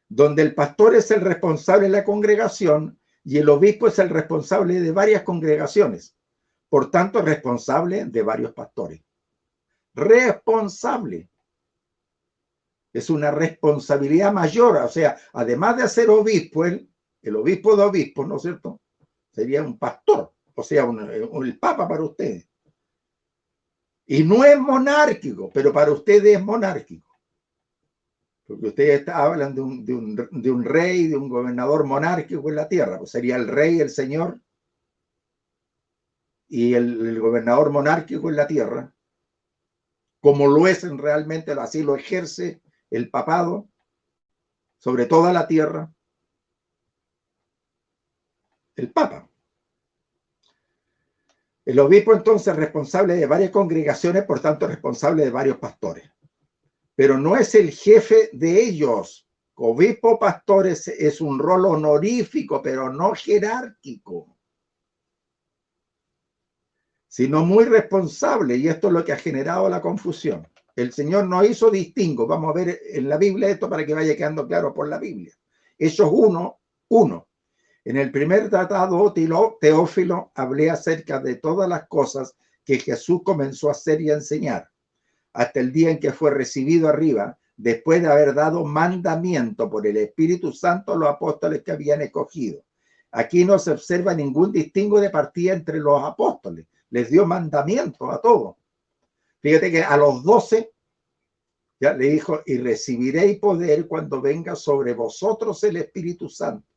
Donde el pastor es el responsable de la congregación y el obispo es el responsable de varias congregaciones. Por tanto, es responsable de varios pastores. Responsable. Es una responsabilidad mayor. O sea, además de ser obispo, el obispo de obispos, ¿no es cierto? Sería un pastor, o sea, el papa para ustedes. Y no es monárquico, pero para ustedes es monárquico. Porque ustedes hablan de un rey, de un gobernador monárquico en la tierra. Pues sería el rey, el señor, y el gobernador monárquico en la tierra, como lo es realmente, así lo ejerce el papado sobre toda la tierra, el papa. El obispo entonces es responsable de varias congregaciones, por tanto responsable de varios pastores. Pero no es el jefe de ellos. Obispo pastor es un rol honorífico, pero no jerárquico, sino muy responsable, y esto es lo que ha generado la confusión. El Señor no hizo distingo. Vamos a ver en la Biblia esto para que vaya quedando claro por la Biblia. Hechos 1:1. En el primer tratado, Teófilo, hablé acerca de todas las cosas que Jesús comenzó a hacer y a enseñar, hasta el día en que fue recibido arriba, después de haber dado mandamiento por el Espíritu Santo a los apóstoles que habían escogido. Aquí no se observa ningún distingo de partida entre los apóstoles. Les dio mandamiento a todos. Fíjate que a los 12 ya le dijo, y recibiréis poder cuando venga sobre vosotros el Espíritu Santo.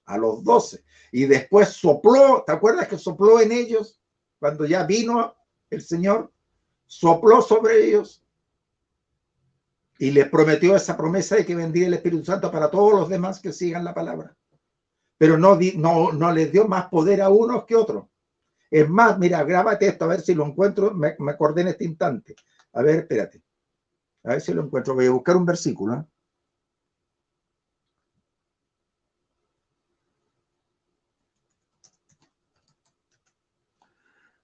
A los 12. Y después sopló, ¿te acuerdas que sopló en ellos? Cuando ya vino el Señor, sopló sobre ellos y les prometió esa promesa de que vendría el Espíritu Santo para todos los demás que sigan la palabra. Pero no les dio más poder a unos que otros. Es más, mira, grábate esto, a ver si lo encuentro, me acordé en este instante. A ver, espérate. A ver si lo encuentro. Voy a buscar un versículo, ¿eh?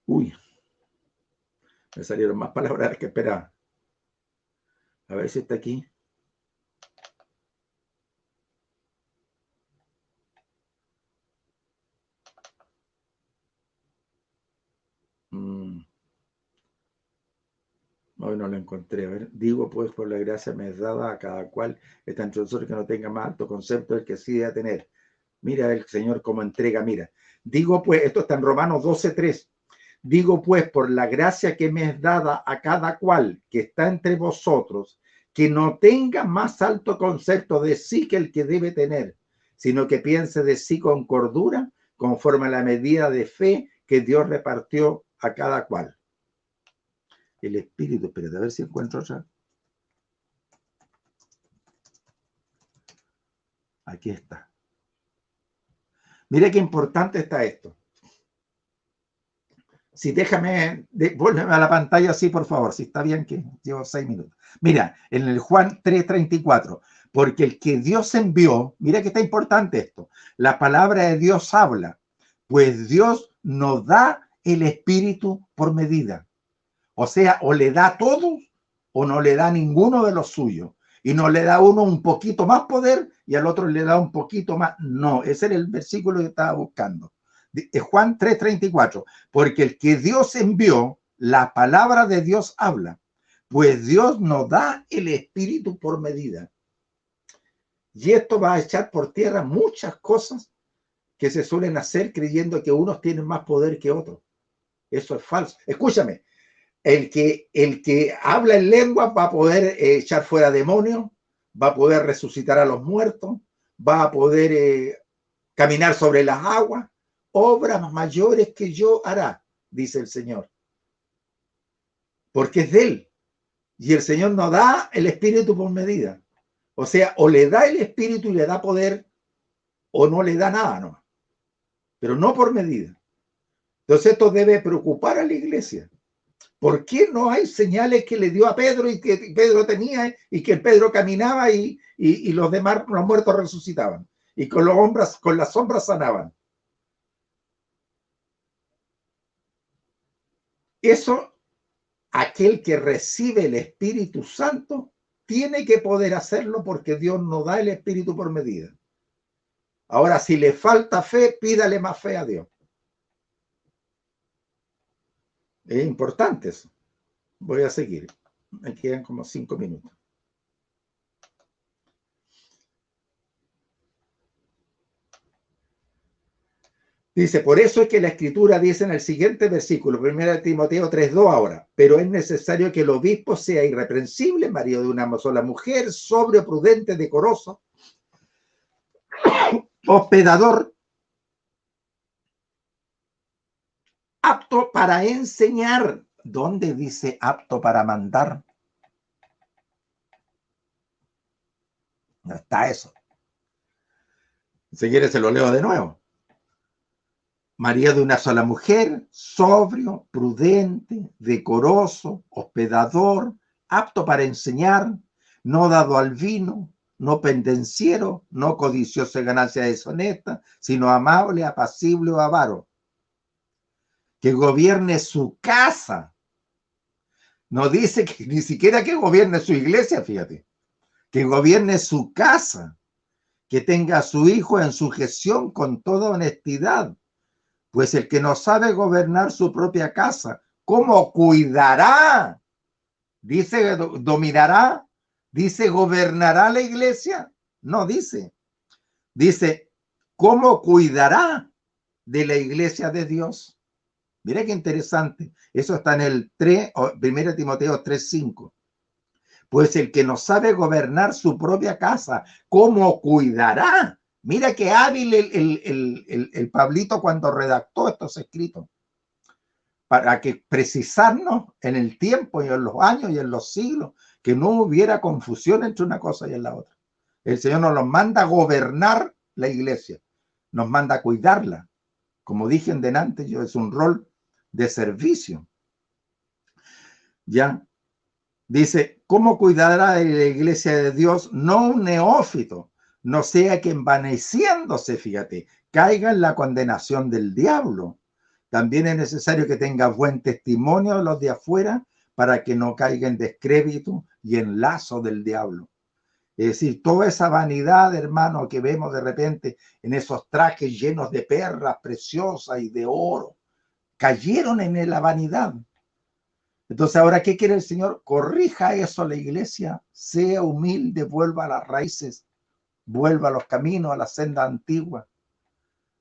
Uy, me salieron más palabras que esperaba. A ver si está aquí. Hoy no lo encontré. A ver, digo pues por la gracia me es dada a cada cual está entre nosotros que no tenga más alto concepto del que sí debe tener. Mira el Señor cómo entrega, mira. Digo pues, esto está en Romanos 12:3. Digo pues por la gracia que me es dada a cada cual que está entre vosotros, que no tenga más alto concepto de sí que el que debe tener, sino que piense de sí con cordura, conforme a la medida de fe que Dios repartió a cada cual. El Espíritu, espérate, a ver si encuentro otra. Aquí está. Mira qué importante está esto. Si déjame, vuélveme a la pantalla así, por favor, si está bien que llevo 6 minutos. Mira, en el Juan 3:34, porque el que Dios envió, mira que está importante esto, la palabra de Dios habla, pues Dios nos da el Espíritu por medida. O sea, o le da todo o no le da ninguno de los suyos. Y no le da a uno un poquito más poder y al otro le da un poquito más. No, ese era el versículo que estaba buscando. Juan 3:34, porque el que Dios envió, la palabra de Dios habla, pues Dios nos da el Espíritu por medida. Y esto va a echar por tierra muchas cosas que se suelen hacer creyendo que unos tienen más poder que otros. Eso es falso. Escúchame, el que habla en lengua va a poder echar fuera demonios, va a poder resucitar a los muertos, va a poder caminar sobre las aguas. Obras mayores que yo hará, dice el Señor. Porque es de Él. Y el Señor nos da el Espíritu por medida. O sea, o le da el Espíritu y le da poder, o no le da nada, no. Pero no por medida. Entonces esto debe preocupar a la iglesia. ¿Por qué no hay señales que le dio a Pedro y que Pedro tenía y que Pedro caminaba y los demás, los muertos resucitaban? Y con las sombras sanaban. Eso, aquel que recibe el Espíritu Santo tiene que poder hacerlo porque Dios nos da el Espíritu por medida. Ahora, si le falta fe, pídale más fe a Dios. Es importante eso. Voy a seguir. Me quedan como 5 minutos. Dice, por eso es que la Escritura dice en el siguiente versículo, 1 Timoteo 3:2 ahora, pero es necesario que el obispo sea irreprensible, marido de una sola mujer, sobrio, prudente, decoroso, hospedador, apto para enseñar. ¿Dónde dice apto para mandar? No está eso. Si quieres se lo leo de nuevo. Marido de una sola mujer, sobrio, prudente, decoroso, hospedador, apto para enseñar, no dado al vino, no pendenciero, no codicioso de ganancia deshonesta, sino amable, apacible o avaro. Que gobierne su casa. No dice que ni siquiera que gobierne su iglesia, fíjate. Que gobierne su casa. Que tenga a su hijo en sujeción con toda honestidad. Pues el que no sabe gobernar su propia casa, ¿cómo cuidará? Dice dominará, dice gobernará la iglesia. No dice. Dice, ¿cómo cuidará de la iglesia de Dios? Mira qué interesante. Eso está en el 1 Timoteo 3:5. Pues el que no sabe gobernar su propia casa, ¿cómo cuidará? Mira qué hábil el Pablito cuando redactó estos escritos, para que precisarnos en el tiempo y en los años y en los siglos, que no hubiera confusión entre una cosa y en la otra. El Señor nos manda a gobernar la iglesia, nos manda a cuidarla. Como dije en delante, es un rol de servicio. Ya, dice, ¿cómo cuidará de la iglesia de Dios? No un neófito, no sea que envaneciéndose, fíjate, caiga en la condenación del diablo. También es necesario que tenga buen testimonio de los de afuera para que no caiga en descrédito y en lazo del diablo. Es decir, toda esa vanidad, hermano, que vemos de repente en esos trajes llenos de perlas preciosas y de oro, cayeron en la vanidad. Entonces, ahora, ¿qué quiere el Señor? Corrija eso a la iglesia, sea humilde, vuelva a las raíces, vuelva a los caminos, a la senda antigua.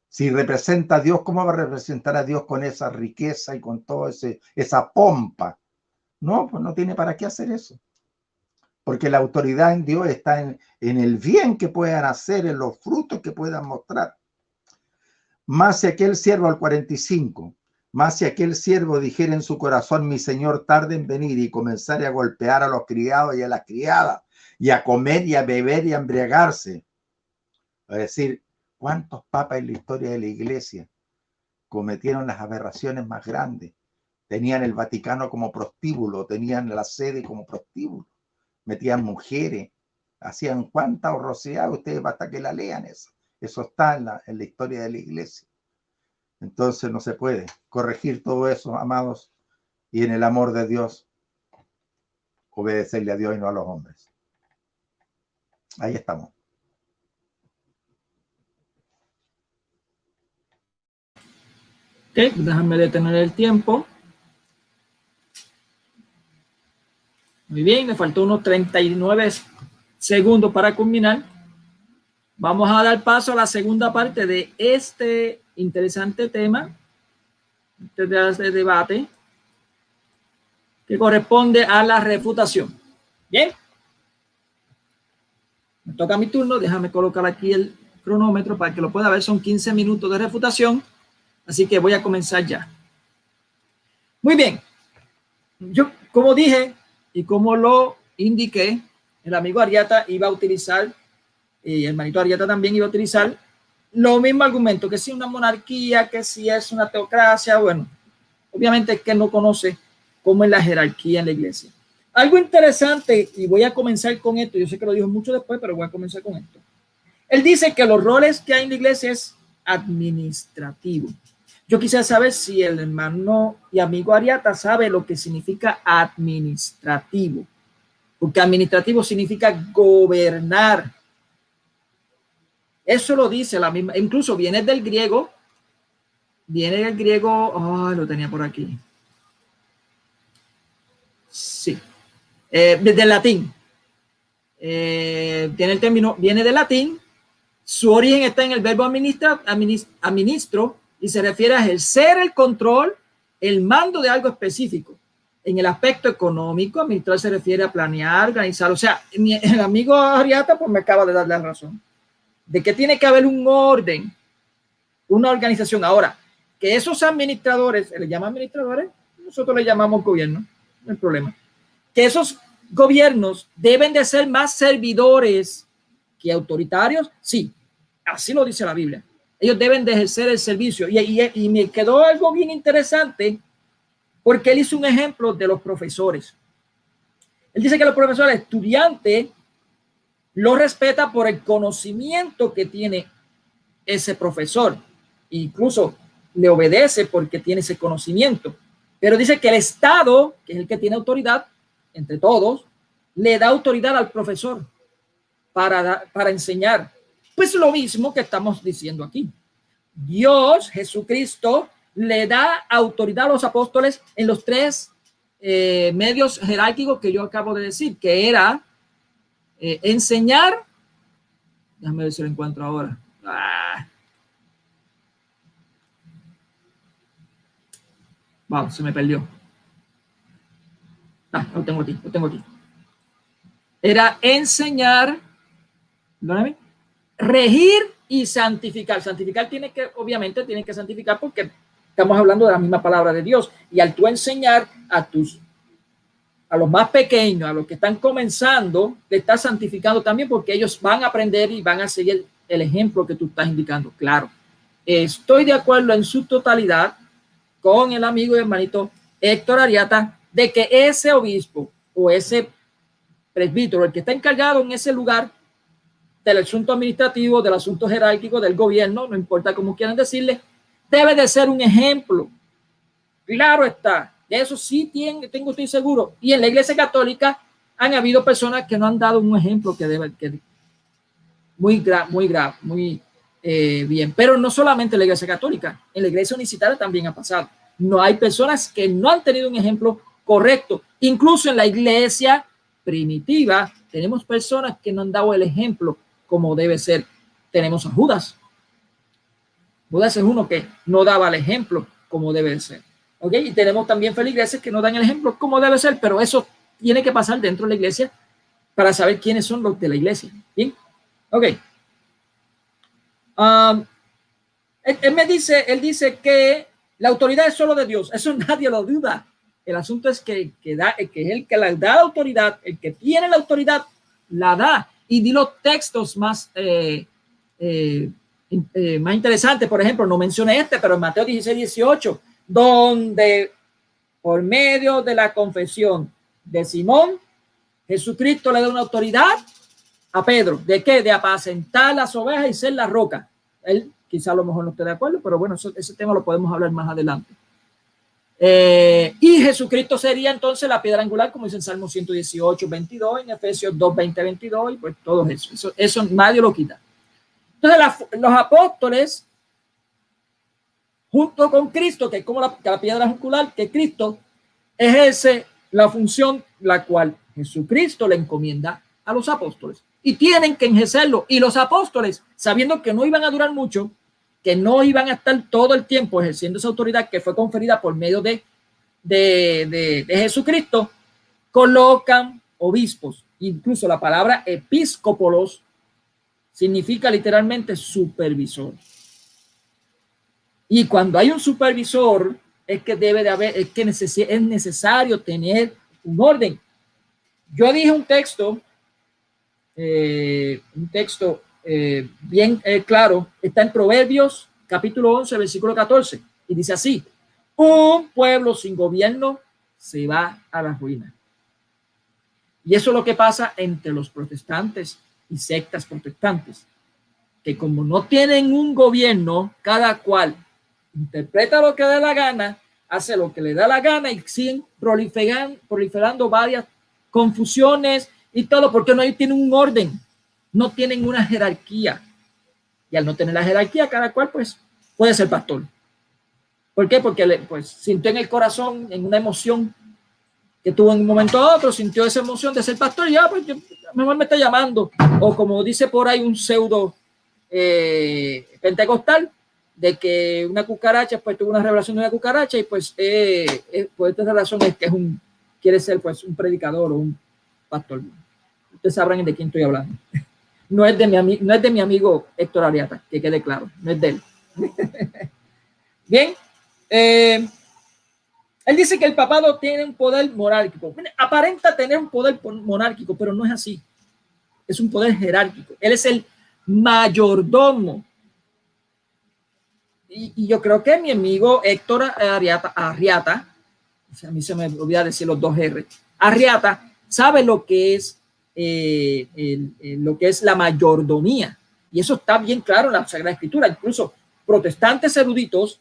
Si representa a Dios, ¿cómo va a representar a Dios con esa riqueza y con toda esa pompa? No, pues no tiene para qué hacer eso. Porque la autoridad en Dios está en el bien que puedan hacer, en los frutos que puedan mostrar. Más si aquel siervo, al 45, más si aquel siervo dijera en su corazón, mi señor tarde en venir, y comenzare a golpear a los criados y a las criadas, y a comer y a beber y a embriagarse. Es decir, ¿cuántos papas en la historia de la iglesia cometieron las aberraciones más grandes? Tenían el Vaticano como prostíbulo, tenían la sede como prostíbulo, metían mujeres, hacían cuánta horrorosidad. Ustedes basta que la lean eso. Eso está en la historia de la iglesia. Entonces no se puede corregir todo eso, amados, y en el amor de Dios obedecerle a Dios y no a los hombres. Ahí estamos. Ok, déjame detener el tiempo. Muy bien, me faltó unos 39 segundos para culminar. Vamos a dar paso a la segunda parte de este interesante tema, este debate, que corresponde a la refutación. Bien, me toca mi turno. Déjame colocar aquí el cronómetro para que lo pueda ver. Son 15 minutos de refutación, así que voy a comenzar ya. Muy bien, yo como dije y como lo indiqué, el amigo Ariata iba a utilizar, y el hermanito Ariata también iba a utilizar lo mismo argumento, que si una monarquía, que si es una teocracia. Bueno, obviamente es que no conoce cómo es la jerarquía en la iglesia. Algo interesante, y voy a comenzar con esto, yo sé que lo dijo mucho después, pero voy a comenzar con esto. Él dice que los roles que hay en la iglesia es administrativo. Yo quisiera saber si el hermano y amigo Ariata sabe lo que significa administrativo, porque administrativo significa gobernar. Eso lo dice la misma, incluso viene del griego, lo tenía por aquí. Sí, del latín. Tiene el término, viene del latín, su origen está en el verbo administro, y se refiere a ejercer el control, el mando de algo específico. En el aspecto económico, administrar se refiere a planear, organizar. O sea, el amigo Ariata pues me acaba de dar la razón de que tiene que haber un orden, una organización. Ahora, que esos administradores, ¿se les llama administradores? Nosotros le llamamos gobierno, no hay problema. Que esos gobiernos deben de ser más servidores que autoritarios, sí, así lo dice la Biblia. Ellos deben de ejercer el servicio. Y me quedó algo bien interesante, porque él hizo un ejemplo de los profesores. Él dice que los profesores, estudiantes, lo respeta por el conocimiento que tiene ese profesor. Incluso le obedece porque tiene ese conocimiento. Pero dice que el Estado, que es el que tiene autoridad, entre todos, le da autoridad al profesor para enseñar. Pues lo mismo que estamos diciendo aquí. Dios, Jesucristo, le da autoridad a los apóstoles en los tres medios jerárquicos que yo acabo de decir, que era enseñar. Déjame ver si lo encuentro ahora. Wow, se me perdió. Lo tengo aquí. Era enseñar, perdóname, regir y santificar. Santificar obviamente tiene que santificar porque estamos hablando de la misma palabra de Dios. Y al tú enseñar a los más pequeños, a los que están comenzando, te estás santificando también porque ellos van a aprender y van a seguir el ejemplo que tú estás indicando. Claro, estoy de acuerdo en su totalidad con el amigo y hermanito Héctor Ariata de que ese obispo o ese presbítero, el que está encargado en ese lugar del asunto administrativo, del asunto jerárquico, del gobierno, no importa cómo quieran decirle, debe de ser un ejemplo. Claro está, de eso sí estoy seguro. Y en la Iglesia Católica han habido personas que no han dado un ejemplo muy bien. Pero no solamente en la Iglesia Católica, en la Iglesia Unicitaria también ha pasado. No hay personas que no han tenido un ejemplo correcto. Incluso en la iglesia primitiva tenemos personas que no han dado el ejemplo como debe ser. Tenemos a Judas. Judas es uno que no daba el ejemplo como debe ser. ¿Ok? Y tenemos también feligreses que no dan el ejemplo como debe ser, pero eso tiene que pasar dentro de la iglesia para saber quiénes son los de la iglesia. ¿Bien? Ok. Él dice que la autoridad es solo de Dios. Eso nadie lo duda. El asunto es que es el que le da la autoridad, el que tiene la autoridad, la da. Y di los textos más interesantes. Por ejemplo, no mencioné pero en Mateo 16:18, donde por medio de la confesión de Simón, Jesucristo le da una autoridad a Pedro. ¿De qué? De apacentar las ovejas y ser la roca. Él quizá a lo mejor no esté de acuerdo, pero bueno, ese tema lo podemos hablar más adelante. Y Jesucristo sería entonces la piedra angular, como dice en Salmo 118:22, en Efesios 2:20-22, y pues todo eso nadie lo quita. Entonces los apóstoles, junto con Cristo, que es como la piedra angular, que Cristo ejerce la función la cual Jesucristo le encomienda a los apóstoles, y tienen que ejercerlo. Y los apóstoles, sabiendo que no iban a durar mucho, que no iban a estar todo el tiempo ejerciendo esa autoridad que fue conferida por medio de Jesucristo, colocan obispos. Incluso la palabra episcopolos significa literalmente supervisor. Y cuando hay un supervisor, es que debe de haber, es necesario tener un orden. Yo dije un texto bien claro, está en Proverbios capítulo 11, versículo 14, y dice así: un pueblo sin gobierno se va a la ruina. Y eso es lo que pasa entre los protestantes y sectas protestantes, que como no tienen un gobierno, cada cual interpreta lo que da la gana, hace lo que le da la gana, y siguen proliferando varias confusiones y todo, porque no tienen un orden, no tienen una jerarquía. Y al no tener la jerarquía, cada cual pues puede ser pastor. ¿Por qué? Porque pues sintió en el corazón, en una emoción que tuvo en un momento a otro, sintió esa emoción de ser pastor, y ya pues mejor me está llamando. O como dice por ahí un pseudo pentecostal, de que una cucaracha pues tuvo una revelación de una cucaracha, y pues por esta razón es que quiere ser pues un predicador o un pastor. Ustedes sabrán de quién estoy hablando. No es de mi amigo Héctor Ariata, que quede claro, no es de él. Bien, él dice que el papado tiene un poder monárquico. Aparenta tener un poder monárquico, pero no es así. Es un poder jerárquico. Él es el mayordomo. Y yo creo que mi amigo Héctor Arriata, a mí se me olvida decir los dos R, Arriata, sabe lo que es la mayordomía. Y eso está bien claro en la Sagrada Escritura. Incluso protestantes eruditos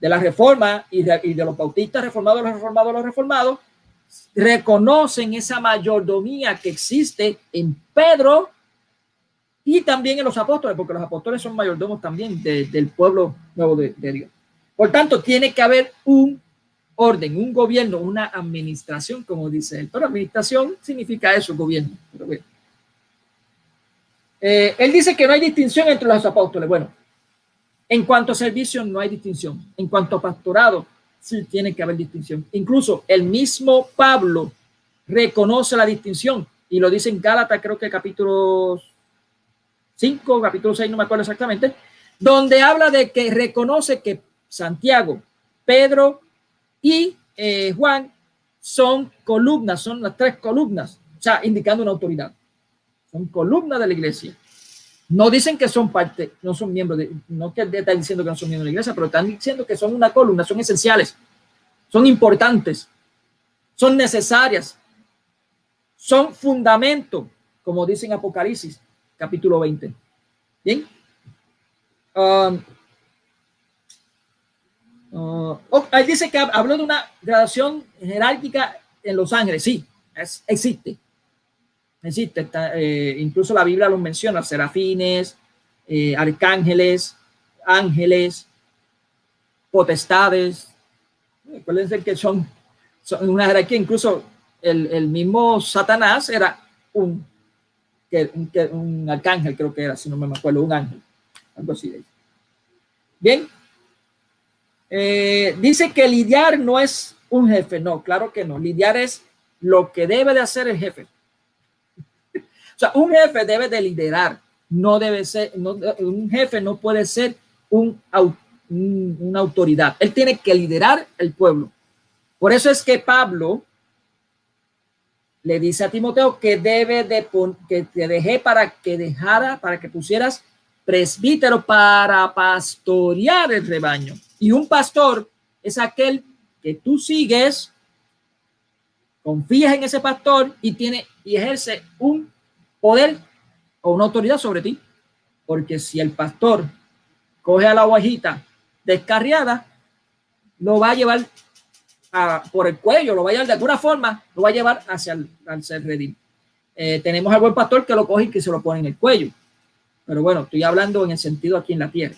de la Reforma y de los bautistas reformados, los reformados, reconocen esa mayordomía que existe en Pedro y también en los apóstoles, porque los apóstoles son mayordomos también del pueblo nuevo de Dios. Por tanto, tiene que haber un orden, un gobierno, una administración, como dice él. Pero administración significa eso, gobierno. Pero bueno. Él dice que no hay distinción entre los apóstoles. Bueno, en cuanto a servicio no hay distinción. En cuanto a pastorado, sí tiene que haber distinción. Incluso el mismo Pablo reconoce la distinción y lo dice en Gálatas, creo que capítulo 5, capítulo 6, no me acuerdo exactamente, donde habla de que reconoce que Santiago, Pedro y Juan son columnas, son las tres columnas, o sea, indicando una autoridad. Son columnas de la iglesia. No dicen que son parte, no son miembros no que están diciendo que no son miembros de la iglesia, pero están diciendo que son una columna, son esenciales, son importantes, son necesarias, son fundamento, como dice en Apocalipsis, capítulo 20. Bien. Él dice que habló de una gradación jerárquica en los ángeles. Sí, existe. Incluso la Biblia lo menciona: serafines, arcángeles, ángeles, potestades. Recuerden que son una jerarquía. Incluso el mismo Satanás era un arcángel, creo que era, si no me acuerdo, un ángel, algo así. Bien, dice que lidiar no es un jefe. No, claro que no. Lidiar es lo que debe de hacer el jefe. O sea, un jefe debe de liderar, no debe ser, un jefe no puede ser una autoridad. Él tiene que liderar el pueblo. Por eso es que Pablo le dice a Timoteo que que te dejé para que pusieras presbítero para pastorear el rebaño. Y un pastor es aquel que tú sigues, confías en ese pastor y ejerce un poder o una autoridad sobre ti. Porque si el pastor coge a la ovejita descarriada, lo va a llevar por el cuello, lo va a llevar de alguna forma, lo va a llevar hacia el redil. Tenemos al buen pastor que lo coge y que se lo pone en el cuello. Pero bueno, estoy hablando en el sentido aquí en la tierra.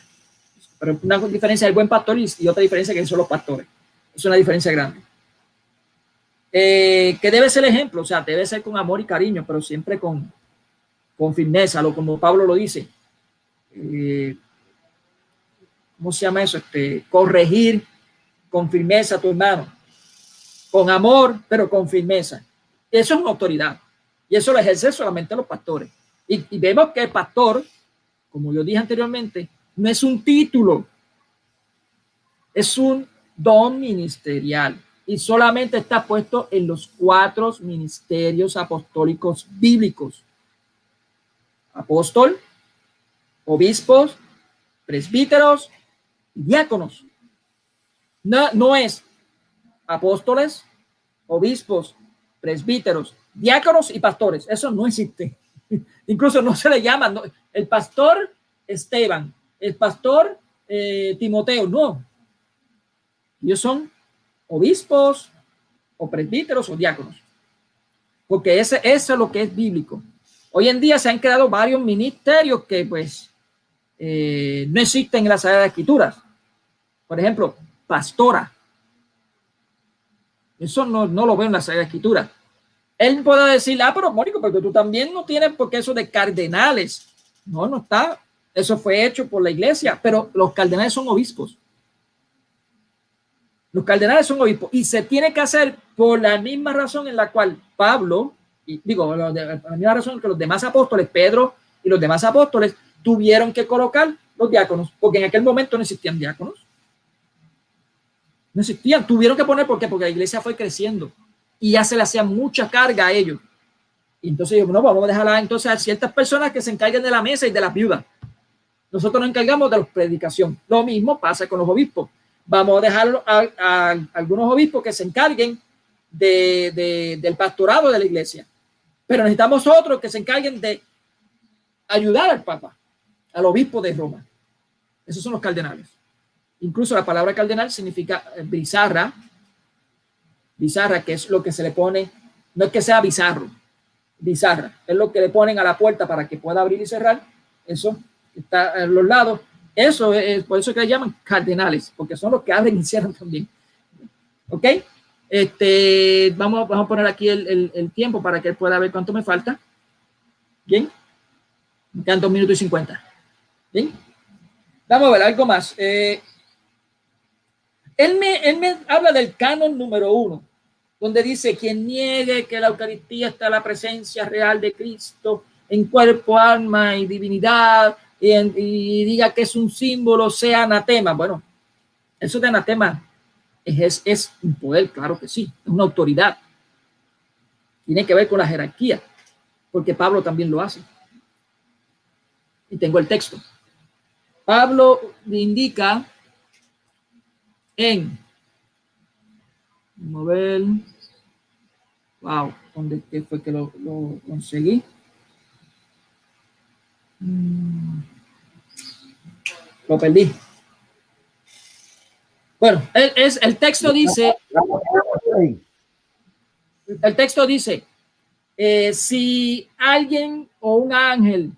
Pero una diferencia del buen pastor y otra diferencia que son los pastores. Es una diferencia grande. Que debe ser el ejemplo, o sea, debe ser con amor y cariño, pero siempre con firmeza, como Pablo lo dice. ¿Cómo se llama eso? Corregir con firmeza a tu hermano, con amor, pero con firmeza. Eso es una autoridad y eso lo ejerce solamente los pastores. Y vemos que el pastor, como yo dije anteriormente, no es un título, es un don ministerial y solamente está puesto en los 4 ministerios apostólicos bíblicos: apóstol, obispos, presbíteros, diáconos. No es apóstoles, obispos, presbíteros, diáconos y pastores. Eso no existe. Incluso no se le llama el pastor Esteban, el pastor Timoteo. No. Ellos son obispos o presbíteros o diáconos. Porque eso es lo que es bíblico. Hoy en día se han creado varios ministerios que pues no existen en las Sagradas Escrituras. Por ejemplo, pastora. Eso no lo veo en la Sagrada Escritura. Él puede decir, pero Mónico, porque tú también no tienes porque eso de cardenales. No está. Eso fue hecho por la iglesia, pero los cardenales son obispos. Los cardenales son obispos y se tiene que hacer por la misma razón en la cual Pablo, la misma razón que los demás apóstoles, Pedro y los demás apóstoles, tuvieron que colocar los diáconos, porque en aquel momento no existían diáconos. No existían, tuvieron que poner, ¿por qué? Porque la iglesia fue creciendo y ya se le hacía mucha carga a ellos. Y entonces yo, no, vamos a dejar entonces a ciertas personas que se encarguen de la mesa y de las viudas. Nosotros nos encargamos de la predicación. Lo mismo pasa con los obispos. Vamos a dejar a algunos obispos que se encarguen del pastorado de la iglesia. Pero necesitamos otros que se encarguen de ayudar al Papa, al obispo de Roma. Esos son los cardenales. Incluso la palabra cardenal significa bizarra, que es lo que se le pone, no es que sea bizarro, bizarra, es lo que le ponen a la puerta para que pueda abrir y cerrar. Eso está a los lados. Eso es por eso que le llaman cardenales, porque son los que abren y cierran también. ¿Ok? Vamos a poner aquí el tiempo para que él pueda ver cuánto me falta. Bien. Me quedan 2 minutos y 50. Bien. Vamos a ver algo más. Él me habla del canon número 1, donde dice: quien niegue que la Eucaristía está la presencia real de Cristo en cuerpo, alma y divinidad, y diga que es un símbolo, sea anatema. Bueno, eso de anatema es un poder, claro que sí, es una autoridad. Tiene que ver con la jerarquía, porque Pablo también lo hace. Y tengo el texto. Pablo indica vamos a ver, wow, ¿dónde fue que lo conseguí? Lo perdí. Bueno, el texto dice, si alguien o un ángel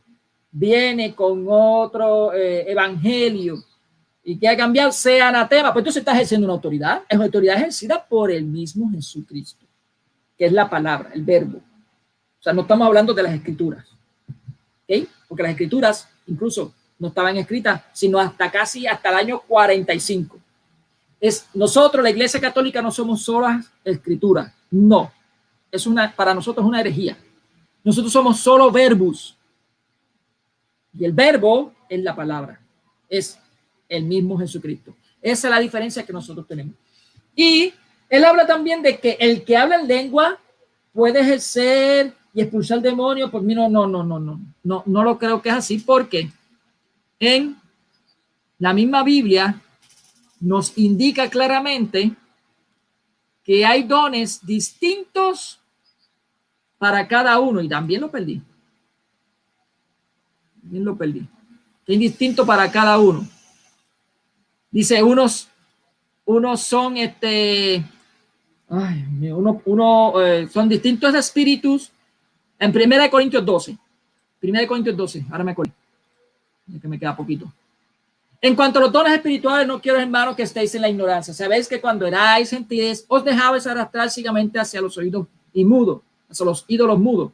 viene con otro evangelio ¿Y qué ha cambiado? Sea anatema. Pues entonces está ejerciendo una autoridad. Es una autoridad ejercida por el mismo Jesucristo, que es la palabra, el verbo. O sea, no estamos hablando de las escrituras. ¿Ok? Porque las escrituras incluso no estaban escritas, sino hasta el año 45. Nosotros, la Iglesia Católica, no somos solas escrituras. No. Para nosotros es una herejía. Nosotros somos solo verbos. Y el verbo es la palabra. Es el mismo Jesucristo. Esa es la diferencia que nosotros tenemos. Y él habla también de que el que habla en lengua puede ejercer y expulsar demonios. Por mí no lo creo que es así, porque en la misma Biblia nos indica claramente que hay dones distintos para cada uno. Y también lo perdí. Que es distinto para cada uno. Dice, unos son son distintos espíritus. En 1 Corintios 12. 1 Corintios 12, ahora me acuerdo. Que me queda poquito. En cuanto a los dones espirituales, no quiero, hermanos, que estéis en la ignorancia. Sabéis que cuando erais gentiles, os dejabais arrastrar ciegamente hacia los oídos y mudos, hacia los ídolos mudos.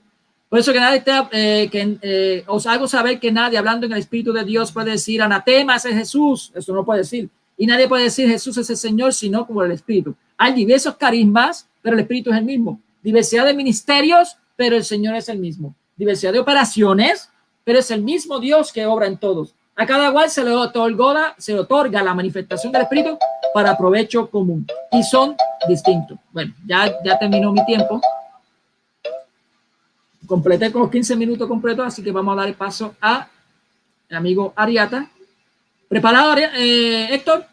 Por eso que nadie os hago saber que nadie, hablando en el Espíritu de Dios, puede decir anatema es Jesús. Eso no puede decir. Y nadie puede decir Jesús es el Señor, sino como el Espíritu. Hay diversos carismas, pero el Espíritu es el mismo. Diversidad de ministerios, pero el Señor es el mismo. Diversidad de operaciones, pero es el mismo Dios que obra en todos. A cada cual se le otorga la manifestación del Espíritu para provecho común. Y son distintos. Bueno, ya terminó mi tiempo. Completé con los 15 minutos completos, así que vamos a dar el paso a el amigo Ariata. ¿Preparado, Héctor?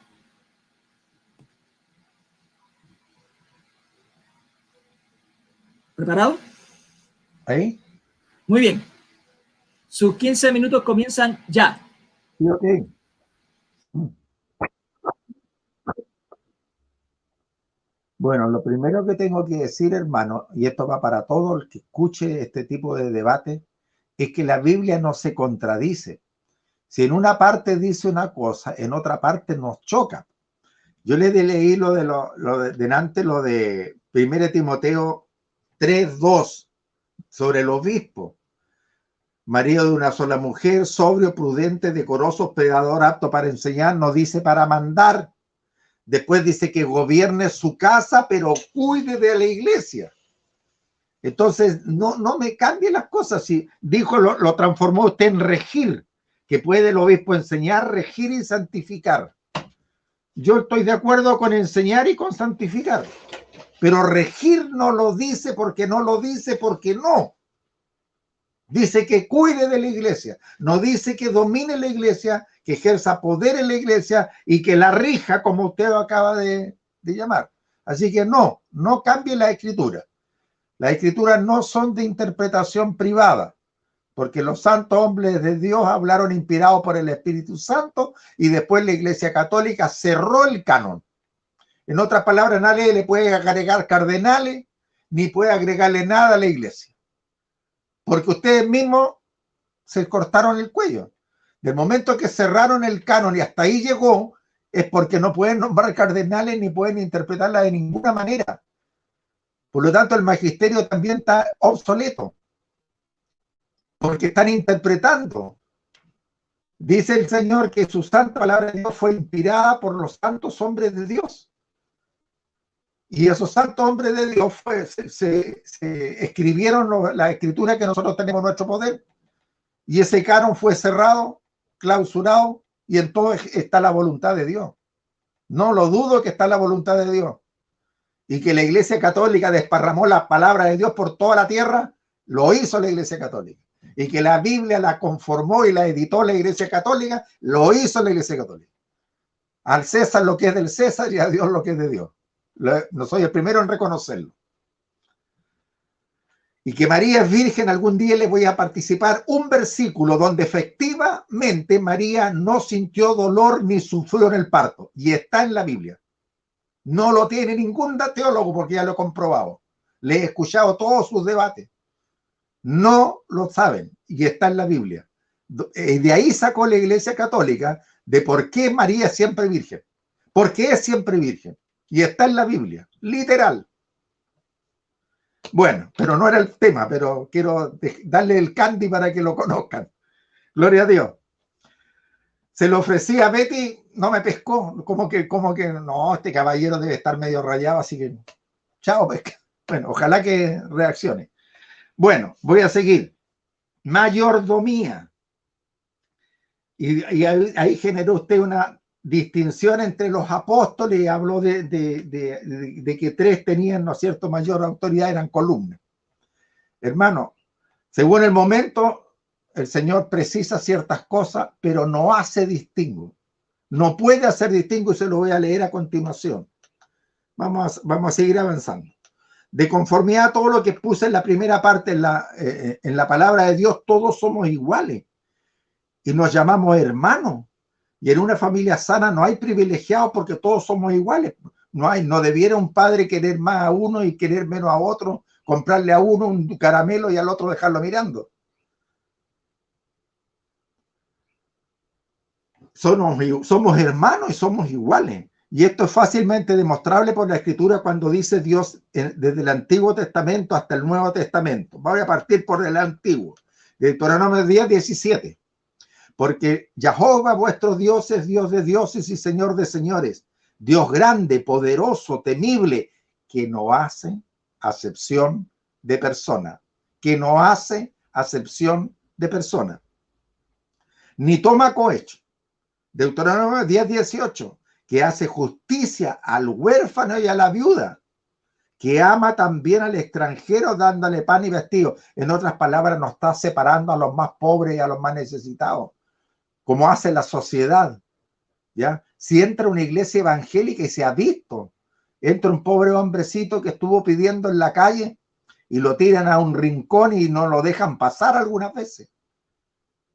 ¿Preparado? ¿Ahí? Muy bien. Sus 15 minutos comienzan ya. Sí, ok. Bueno, lo primero que tengo que decir, hermano, y esto va para todo el que escuche este tipo de debate, es que la Biblia no se contradice. Si en una parte dice una cosa, en otra parte nos choca. Yo le leí lo de 1 Timoteo 3:2 sobre el obispo. Marido de una sola mujer, sobrio, prudente, decoroso, hospedador, apto para enseñar, no dice para mandar. Después dice que gobierne su casa, pero cuide de la iglesia. Entonces, no me cambie las cosas. Si dijo, lo transformó usted en regir, que puede el obispo enseñar, regir y santificar. Yo estoy de acuerdo con enseñar y con santificar, pero regir no lo dice porque no lo dice porque no. Dice que cuide de la iglesia, no dice que domine la iglesia, que ejerza poder en la iglesia y que la rija como usted lo acaba de llamar. Así que no cambie la escritura. Las escrituras no son de interpretación privada, porque los santos hombres de Dios hablaron inspirados por el Espíritu Santo y después la Iglesia Católica cerró el canon. En otras palabras, nadie le puede agregar cardenales ni puede agregarle nada a la iglesia, porque ustedes mismos se cortaron el cuello. Del momento que cerraron el canon y hasta ahí llegó, es porque no pueden nombrar cardenales ni pueden interpretarla de ninguna manera. Por lo tanto, el magisterio también está obsoleto, porque están interpretando. Dice el Señor que su santa palabra de Dios fue inspirada por los santos hombres de Dios. Y esos santos hombres de Dios se escribieron la escritura que nosotros tenemos en nuestro poder. Y ese canon fue cerrado, clausurado, y en todo está la voluntad de Dios. No lo dudo que está la voluntad de Dios. Y que la Iglesia Católica desparramó la palabra de Dios por toda la tierra, lo hizo la Iglesia Católica. Y que la Biblia la conformó y la editó la Iglesia Católica, lo hizo la Iglesia Católica. Al César lo que es del César y a Dios lo que es de Dios. No soy el primero en reconocerlo. Y que María es virgen, algún día les voy a participar un versículo donde efectivamente María no sintió dolor ni sufrió en el parto. Y está en la Biblia. No lo tiene ningún teólogo porque ya lo he comprobado. Le he escuchado todos sus debates. No lo saben y está en la Biblia. De ahí sacó la Iglesia Católica de por qué María es siempre virgen. Porque es siempre virgen. Y está en la Biblia, literal. Bueno, pero no era el tema, pero quiero darle el candy para que lo conozcan. Gloria a Dios. Se lo ofrecí a Betty, no me pescó. Como que no, este caballero debe estar medio rayado, así que chao, pesca. Bueno, ojalá que reaccione. Bueno, voy a seguir. Mayordomía. Y ahí generó usted una distinción entre los apóstoles y habló de que 3 tenían, ¿no es cierto?, mayor autoridad, eran columnas. Hermano, según el momento, el Señor precisa ciertas cosas, pero no hace distingo. No puede hacer distingo y se lo voy a leer a continuación. Vamos a seguir avanzando. De conformidad a todo lo que puse en la primera parte, en la palabra de Dios, todos somos iguales y nos llamamos hermanos. Y en una familia sana no hay privilegiados porque todos somos iguales. No debiera un padre querer más a uno y querer menos a otro, comprarle a uno un caramelo y al otro dejarlo mirando. Somos hermanos y somos iguales. Y esto es fácilmente demostrable por la Escritura cuando dice Dios desde el Antiguo Testamento hasta el Nuevo Testamento. Voy a partir por el Antiguo. Deuteronomio 10, 17. Porque Jehová vuestro Dios es Dios de dioses y Señor de señores, Dios grande, poderoso, temible, que no hace acepción de persona, que no hace acepción de persona, ni toma cohecho. Deuteronomio 10, 18, que hace justicia al huérfano y a la viuda, que ama también al extranjero dándole pan y vestido. En otras palabras, no está separando a los más pobres y a los más necesitados, como hace la sociedad, ¿ya? Si entra una iglesia evangélica y se ha visto, entra un pobre hombrecito que estuvo pidiendo en la calle y lo tiran a un rincón y no lo dejan pasar algunas veces.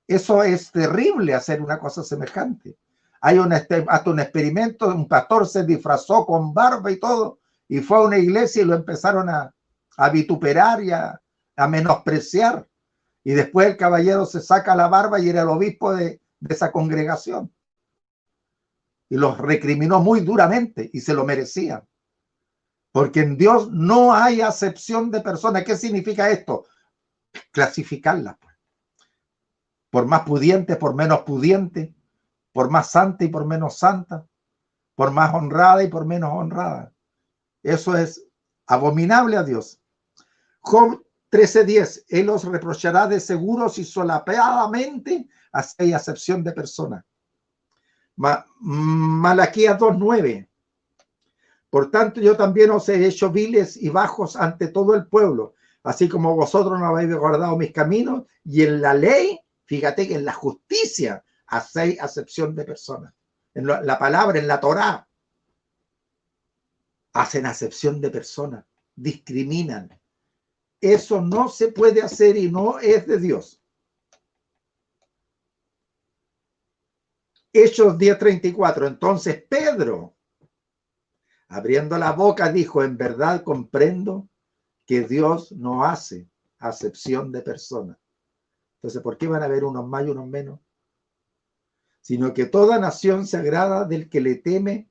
Eso es terrible, hacer una cosa semejante. Hay hasta un experimento, un pastor se disfrazó con barba y todo, y fue a una iglesia y lo empezaron a vituperar y a menospreciar. Y después el caballero se saca la barba y era el obispo de esa congregación. Y los recriminó muy duramente y se lo merecían. Porque en Dios no hay acepción de personas. ¿Qué significa esto? Clasificarlas. Por más pudiente, por menos pudiente, por más santa y por menos santa, por más honrada y por menos honrada. Eso es abominable a Dios. Job 13:10, Él os reprochará de seguro si solapadamente hacéis acepción de personas. Malaquías 2:9, por tanto yo también os he hecho viles y bajos ante todo el pueblo, así como vosotros no habéis guardado mis caminos, y en la ley, fíjate que en la justicia hacéis acepción de personas. En la palabra, en la Torá, hacen acepción de personas, discriminan. Eso no se puede hacer y no es de Dios. Hechos 10:34. Entonces Pedro, abriendo la boca, dijo: en verdad comprendo que Dios no hace acepción de personas. Entonces, ¿por qué van a haber unos más y unos menos? Sino que toda nación se agrada del que le teme,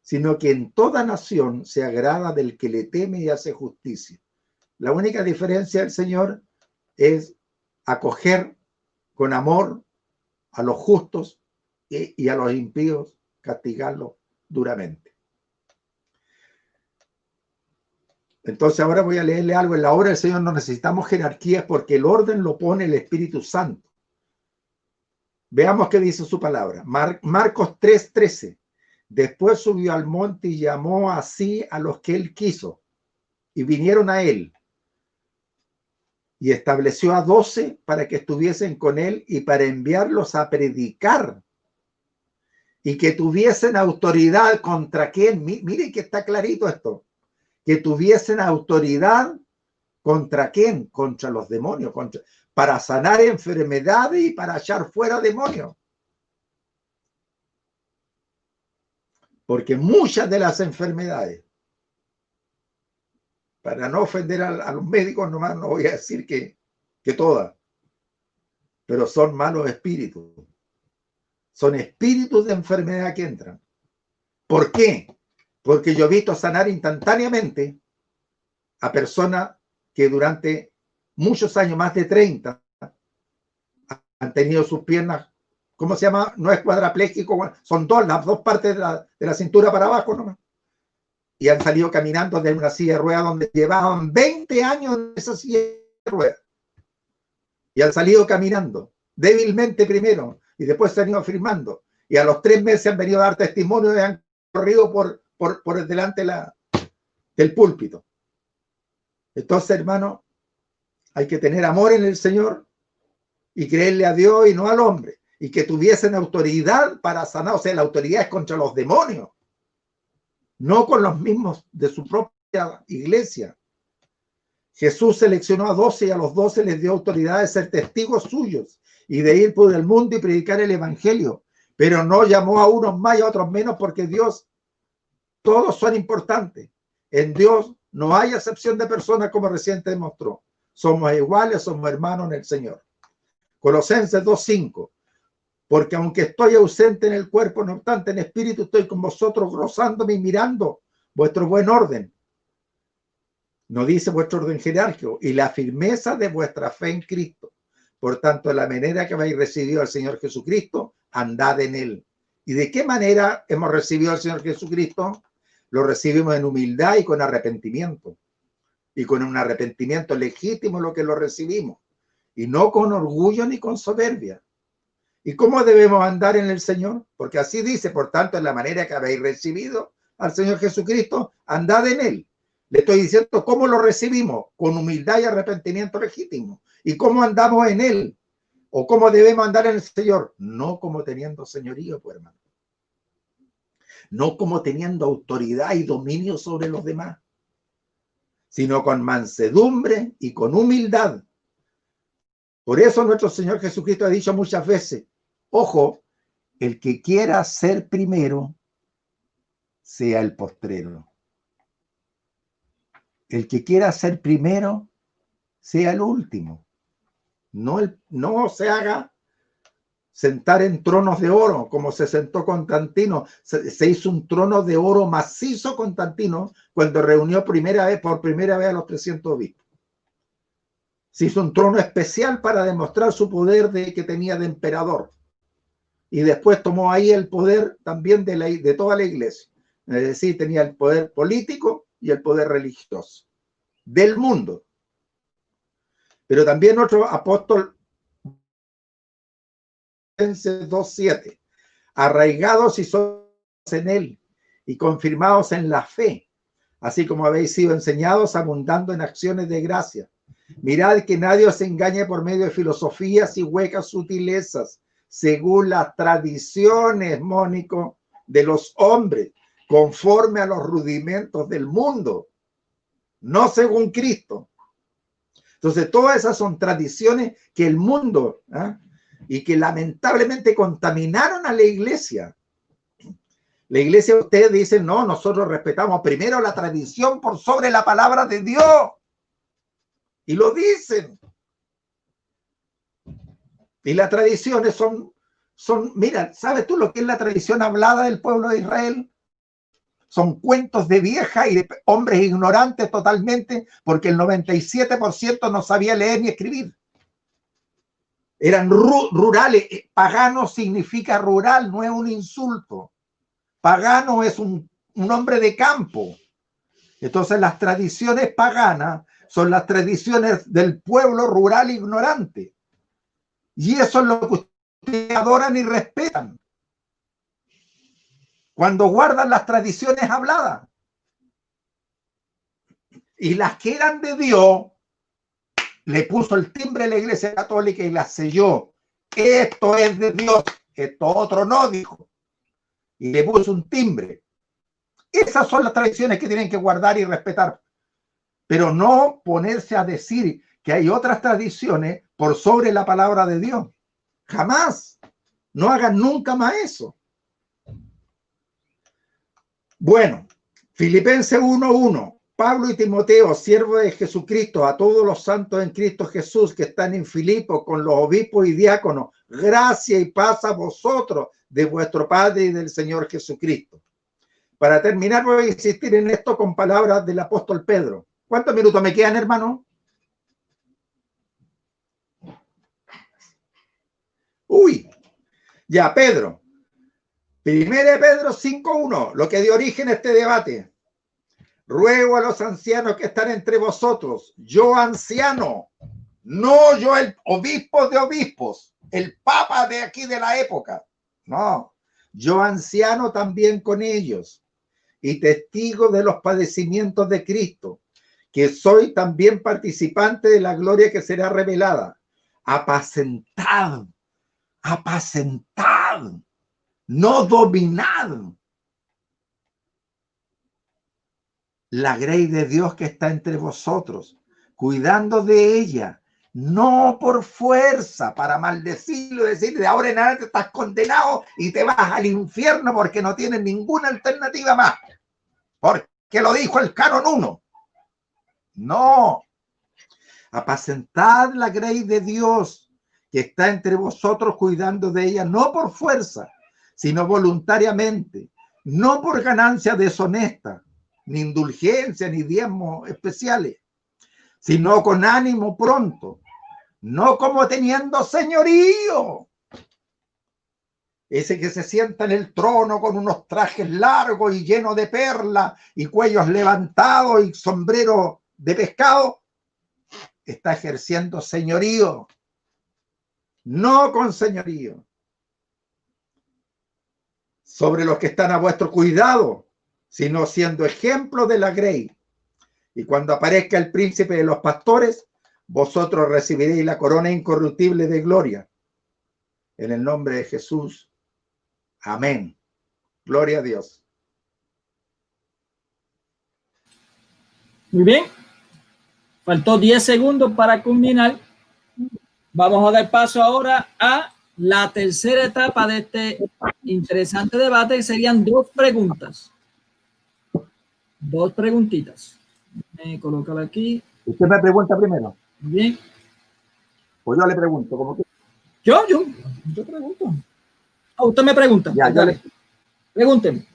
sino que en toda nación se agrada del que le teme y hace justicia. La única diferencia del Señor es acoger con amor a los justos y a los impíos, castigarlos duramente. Entonces ahora voy a leerle algo. En la obra del Señor no necesitamos jerarquías porque el orden lo pone el Espíritu Santo. Veamos qué dice su palabra. Marcos 3:13. Después subió al monte y llamó así a los que él quiso, y vinieron a él. Y estableció a 12 para que estuviesen con él y para enviarlos a predicar. Y que tuviesen autoridad contra quién. Mire que está clarito esto. Que tuviesen autoridad contra quién. Contra los demonios. Para sanar enfermedades y para echar fuera demonios. Porque muchas de las enfermedades, para no ofender a los médicos nomás, no voy a decir que todas, pero son malos espíritus. son espíritus de enfermedad que entran. ¿Por qué? Porque yo he visto sanar instantáneamente a personas que durante muchos años, más de 30, han tenido sus piernas, ¿cómo se llama? No es cuadrapléjico, son las dos partes de la cintura para abajo nomás. Y han salido caminando de una silla de ruedas donde llevaban 20 años en esa silla de ruedas. Y han salido caminando, débilmente primero, y después se han ido afirmando. Y a los 3 meses han venido a dar testimonio y han corrido por delante del púlpito. Entonces, hermano, hay que tener amor en el Señor y creerle a Dios y no al hombre. Y que tuviesen autoridad para sanar. O sea, la autoridad es contra los demonios, no con los mismos de su propia iglesia. Jesús seleccionó a 12 y a los 12 les dio autoridad de ser testigos suyos y de ir por el mundo y predicar el evangelio. Pero no llamó a unos más y a otros menos, porque Dios, todos son importantes. En Dios no hay excepción de personas, como recién demostró. Somos iguales, somos hermanos en el Señor. Colosenses 2:5. Porque aunque estoy ausente en el cuerpo, no obstante en espíritu estoy con vosotros, gozándome y mirando vuestro buen orden. No dice vuestro orden jerárquico, y la firmeza de vuestra fe en Cristo. Por tanto, de la manera que habéis recibido al Señor Jesucristo, andad en él. ¿Y de qué manera hemos recibido al Señor Jesucristo? Lo recibimos en humildad y con arrepentimiento. Y con un arrepentimiento legítimo lo que lo recibimos. Y no con orgullo ni con soberbia. ¿Y cómo debemos andar en el Señor? Porque así dice, por tanto, en la manera que habéis recibido al Señor Jesucristo, andad en él. Le estoy diciendo cómo lo recibimos, con humildad y arrepentimiento legítimo. ¿Y cómo andamos en él? ¿O cómo debemos andar en el Señor? No como teniendo señorío, pues, hermano. No como teniendo autoridad y dominio sobre los demás, sino con mansedumbre y con humildad. Por eso nuestro Señor Jesucristo ha dicho muchas veces, ojo, el que quiera ser primero, sea el postrero. El que quiera ser primero, sea el último. No se haga sentar en tronos de oro, como se sentó Constantino. Se hizo un trono de oro macizo Constantino cuando reunió por primera vez a los 300 obispos. Se hizo un trono especial para demostrar su poder que tenía de emperador. Y después tomó ahí el poder también de toda la iglesia. Es decir, tenía el poder político y el poder religioso del mundo. Pero también otro apóstol, 2:7, arraigados y solos en él y confirmados en la fe, así como habéis sido enseñados, abundando en acciones de gracia. Mirad que nadie os engañe por medio de filosofías y huecas sutilezas, según las tradiciones, Mónico, de los hombres, conforme a los rudimentos del mundo, no según Cristo. Entonces, todas esas son tradiciones que el mundo, y que lamentablemente contaminaron a la iglesia. La iglesia, ustedes dicen, no, nosotros respetamos primero la tradición por sobre la palabra de Dios. Y lo dicen. Y las tradiciones son, mira, ¿sabes tú lo que es la tradición hablada del pueblo de Israel? Son cuentos de vieja y de hombres ignorantes totalmente, porque el 97% no sabía leer ni escribir. Eran rurales. Pagano significa rural, no es un insulto. Pagano es un hombre de campo. Entonces las tradiciones paganas son las tradiciones del pueblo rural ignorante. Y eso es lo que ustedes adoran y respetan cuando guardan las tradiciones habladas. Y las que eran de Dios, le puso el timbre a la Iglesia Católica y las selló. Esto es de Dios, esto otro no, dijo. Y le puso un timbre. Esas son las tradiciones que tienen que guardar y respetar. Pero no ponerse a decir que hay otras tradiciones por sobre la palabra de Dios. Jamás. No hagan nunca más eso. Bueno, Filipenses 1:1. Pablo y Timoteo, siervos de Jesucristo, a todos los santos en Cristo Jesús que están en Filipo con los obispos y diáconos, gracia y paz a vosotros de vuestro Padre y del Señor Jesucristo. Para terminar, voy a insistir en esto con palabras del apóstol Pedro. ¿Cuántos minutos me quedan, hermano? Uy, ya, Pedro. 1 Pedro 5:1, lo que dio origen a este debate. Ruego a los ancianos que están entre vosotros, yo anciano, no yo el obispo de obispos, el papa de aquí de la época, no, yo anciano también con ellos y testigo de los padecimientos de Cristo, que soy también participante de la gloria que será revelada. Apacentad, apacentad, no dominad la grey de Dios que está entre vosotros, cuidando de ella, no por fuerza, para maldecirlo y decir de ahora en adelante estás condenado y te vas al infierno porque no tienes ninguna alternativa más, porque lo dijo el Canon 1. No, apacentad la grey de Dios que está entre vosotros, cuidando de ella, no por fuerza, sino voluntariamente, no por ganancia deshonesta, ni indulgencia, ni diezmos especiales, sino con ánimo pronto, no como teniendo señorío. Ese que se sienta en el trono con unos trajes largos y llenos de perlas y cuellos levantados y sombrero de pescado, está ejerciendo señorío, no con señorío, sobre los que están a vuestro cuidado, sino siendo ejemplo de la grey. Y cuando aparezca el príncipe de los pastores, vosotros recibiréis la corona incorruptible de gloria. En el nombre de Jesús. Amén. Gloria a Dios. Muy bien. Faltó 10 segundos para culminar. Vamos a dar paso ahora a la tercera etapa de este interesante debate, que serían 2 preguntas. 2 preguntitas. Me coloco aquí. Usted me pregunta primero. Bien. Pues yo le pregunto. ¿Cómo que? Yo pregunto. Usted me pregunta. Ya, dale. Pregúnteme.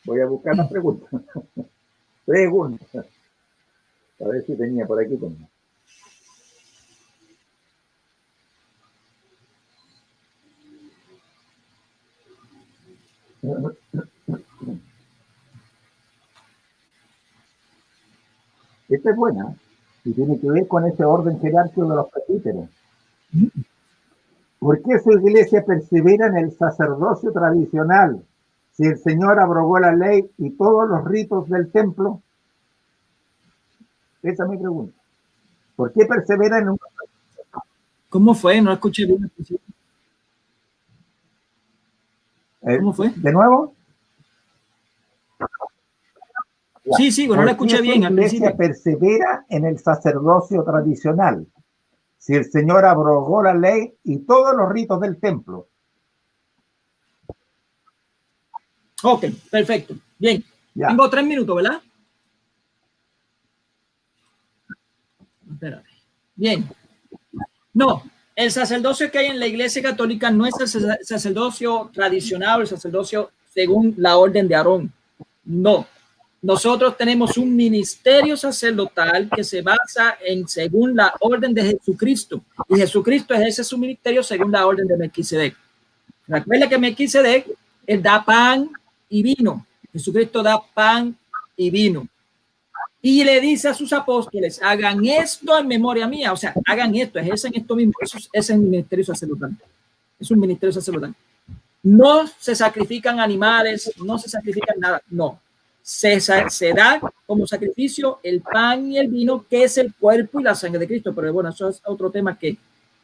Voy a buscar las preguntas. Pregunta. A ver si tenía por aquí. Esta es buena y tiene que ver con ese orden jerárquico de los presbíteros. ¿Por qué su iglesia persevera en el sacerdocio tradicional si el Señor abrogó la ley y todos los ritos del templo? Esa es mi pregunta. ¿Por qué persevera en un... ¿Cómo fue? No escuché bien. ¿Cómo fue? ¿De nuevo? Sí, bueno, no la escuché bien. La iglesia persevera en el sacerdocio tradicional si el Señor abrogó la ley y todos los ritos del templo. Ok, perfecto. Bien. Ya. Tengo 3 minutos, ¿verdad? Espérate. Bien. No, el sacerdocio que hay en la Iglesia Católica no es el sacerdocio tradicional, el sacerdocio según la orden de Aarón. No. Nosotros tenemos un ministerio sacerdotal que se basa en según la orden de Jesucristo. Y Jesucristo ejerce su ministerio según la orden de Melquisedec. Recuerda que Melquisedec, él da pan y vino. Jesucristo da pan y vino. Y le dice a sus apóstoles, hagan esto en memoria mía. O sea, hagan esto, ejercen esto mismo. Eso es el ministerio sacerdotal. Es un ministerio sacerdotal. No se sacrifican animales, no se sacrifican nada, no. Se da como sacrificio el pan y el vino, que es el cuerpo y la sangre de Cristo. Pero bueno, eso es otro tema que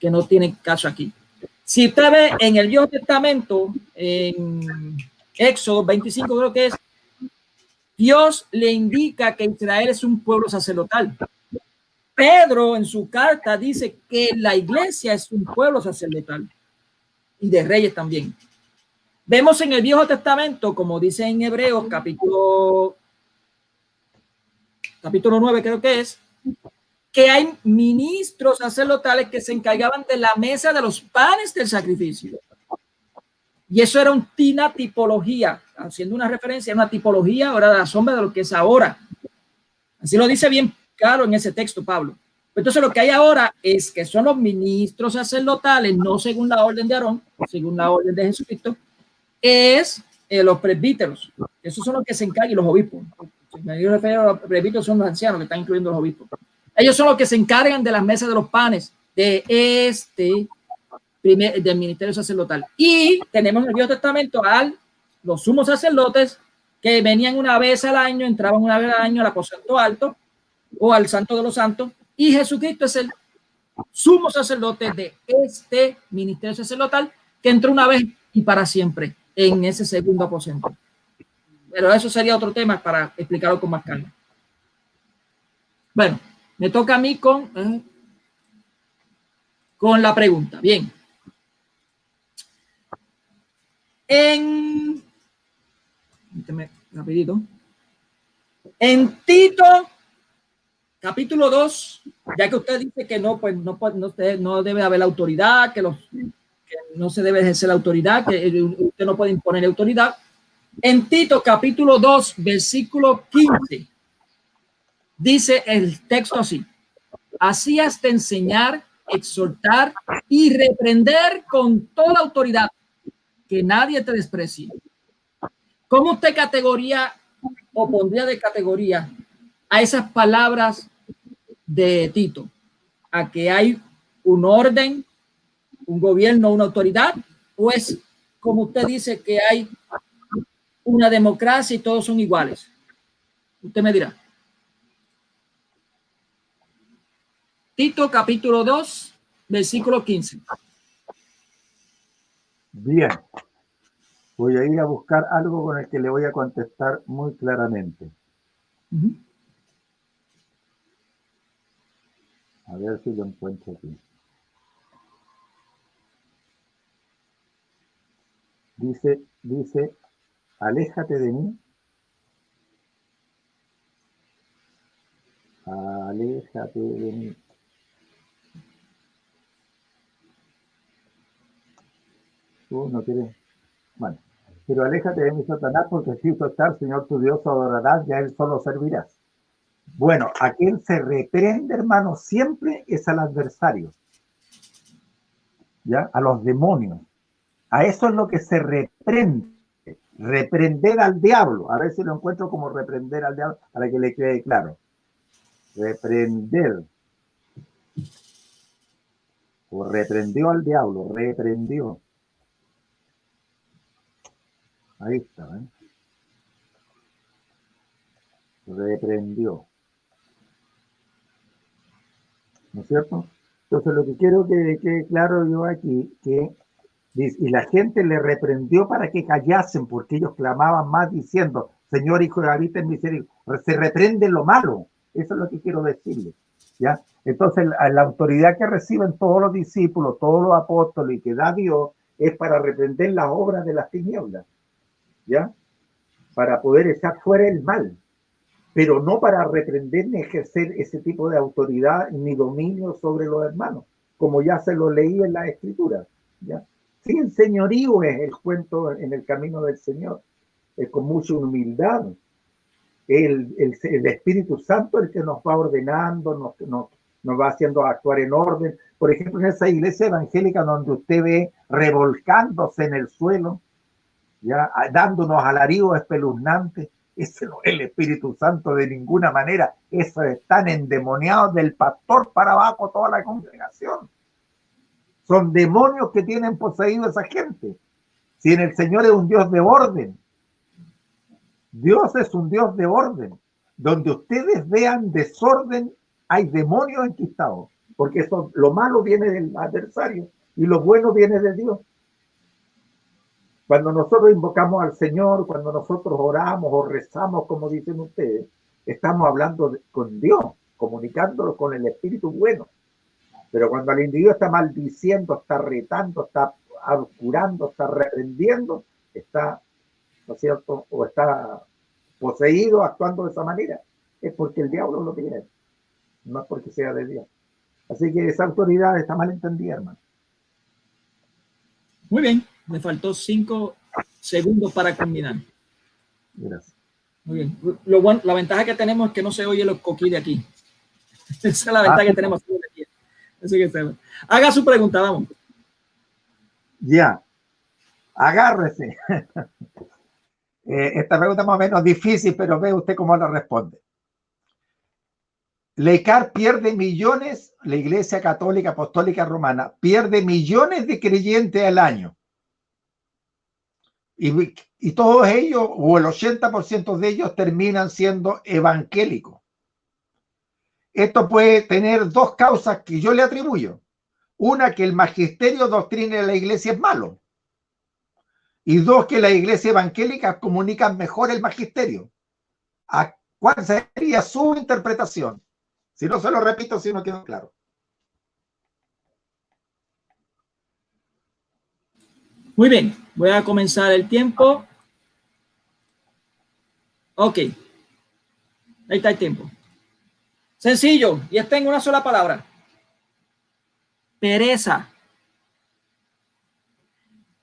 no tiene caso aquí. Si usted ve en el Viejo Testamento, en Éxodo 25 creo que es, Dios le indica que Israel es un pueblo sacerdotal. Pedro en su carta dice que la iglesia es un pueblo sacerdotal y de reyes también. Vemos en el Viejo Testamento, como dice en Hebreos capítulo 9 creo que es, que hay ministros sacerdotales que se encargaban de la mesa de los panes del sacrificio. Y eso era una tipología, haciendo una referencia a una tipología ahora de la sombra de lo que es ahora. Así lo dice bien claro en ese texto, Pablo. Entonces lo que hay ahora es que son los ministros sacerdotales, no según la orden de Aarón, según la orden de Jesucristo, es los presbíteros. Esos son los que se encargan, y los obispos. Me refiero a los presbíteros, son los ancianos que están incluyendo los obispos. Ellos son los que se encargan de las mesas de los panes, de del ministerio sacerdotal. Y tenemos en el Viejo Testamento los sumos sacerdotes que venían una vez al año, entraban una vez al año al aposento alto o al santo de los santos, y Jesucristo es el sumo sacerdote de este ministerio sacerdotal que entró una vez y para siempre en ese segundo aposento. Pero eso sería otro tema para explicarlo con más calma. Bueno, me toca a mí con la pregunta. Bien. Rapidito. En Tito, capítulo 2, ya que usted dice que no debe haber la autoridad, que no se debe ejercer la autoridad, que usted no puede imponer autoridad. En Tito, capítulo 2, versículo 15, dice el texto así: así has de enseñar, exhortar y reprender con toda autoridad, que nadie te desprecie. ¿Cómo usted categoría o pondría de categoría a esas palabras de Tito? ¿A que hay un orden, un gobierno, una autoridad? ¿O es como usted dice que hay una democracia y todos son iguales? Usted me dirá. Tito capítulo 2, versículo 15. Bien. Voy a ir a buscar algo con el que le voy a contestar muy claramente. A ver si lo encuentro aquí. Dice, aléjate de mí. Aléjate de mí. Tú no quieres. Bueno, pero aléjate de mí, Satanás, porque escrito está: el Señor tu Dios adorarás y a Él solo servirás. Bueno, a quien se reprende, hermano, siempre es al adversario, ¿ya? A los demonios. A eso es lo que se reprende. Reprender al diablo. A ver si lo encuentro como reprender al diablo para que le quede claro. Reprender. O reprendió al diablo. Reprendió. Ahí está, ¿eh? Reprendió. ¿No es cierto? Entonces lo que quiero que quede claro yo aquí, que y la gente le reprendió para que callasen, porque ellos clamaban más diciendo: Señor, Hijo de David, ten misericordia. Se reprende lo malo. Eso es lo que quiero decirles, ¿ya? Entonces la autoridad que reciben todos los discípulos, todos los apóstoles y que da Dios es para reprender las obras de las tinieblas, ¿ya? Para poder echar fuera el mal, pero no para reprender ni ejercer ese tipo de autoridad ni dominio sobre los hermanos, como ya se lo leí en la Escritura, ¿ya? Sin señorío es el cuento en el camino del Señor, es con mucha humildad. El Espíritu Santo el que nos va ordenando, nos va haciendo actuar en orden. Por ejemplo, en esa iglesia evangélica donde usted ve revolcándose en el suelo, ya dándonos alaridos espeluznantes, ese no es el Espíritu Santo de ninguna manera. Eso están endemoniados del pastor para abajo toda la congregación. Son demonios que tienen poseído a esa gente. Si en el Señor es un Dios de orden, Dios es un Dios de orden. Donde ustedes vean desorden, hay demonios enquistados, porque eso, lo malo viene del adversario y lo bueno viene de Dios. Cuando nosotros invocamos al Señor, cuando nosotros oramos o rezamos, como dicen ustedes, estamos hablando con Dios, comunicándolo con el Espíritu bueno. Pero cuando el individuo está maldiciendo, está retando, está curando, está reprendiendo, está, ¿no es cierto?, o está poseído actuando de esa manera, es porque el diablo lo tiene, no es porque sea de Dios. Así que esa autoridad está mal entendida, hermano. Muy bien. Me faltó 5 segundos para culminar. Gracias. Muy bien. La ventaja que tenemos es que no se oye los coquí de aquí. Esa es la ventaja que tenemos aquí. Así que haga su pregunta, vamos. Ya, agárrese. Esta pregunta es más o menos difícil, pero ve usted cómo la responde. Leicar pierde millones, la Iglesia Católica Apostólica Romana pierde millones de creyentes al año. Y todos ellos, o el 80% de ellos, terminan siendo evangélicos. Esto puede tener dos causas que yo le atribuyo. Una, que el magisterio doctrina de la iglesia es malo. Y dos, que la iglesia evangélica comunica mejor el magisterio. ¿Cuál sería su interpretación? Si no, se lo repito si no quedó claro. Muy bien, voy a comenzar el tiempo. Ok, ahí está el tiempo. Sencillo, y está en una sola palabra. Pereza.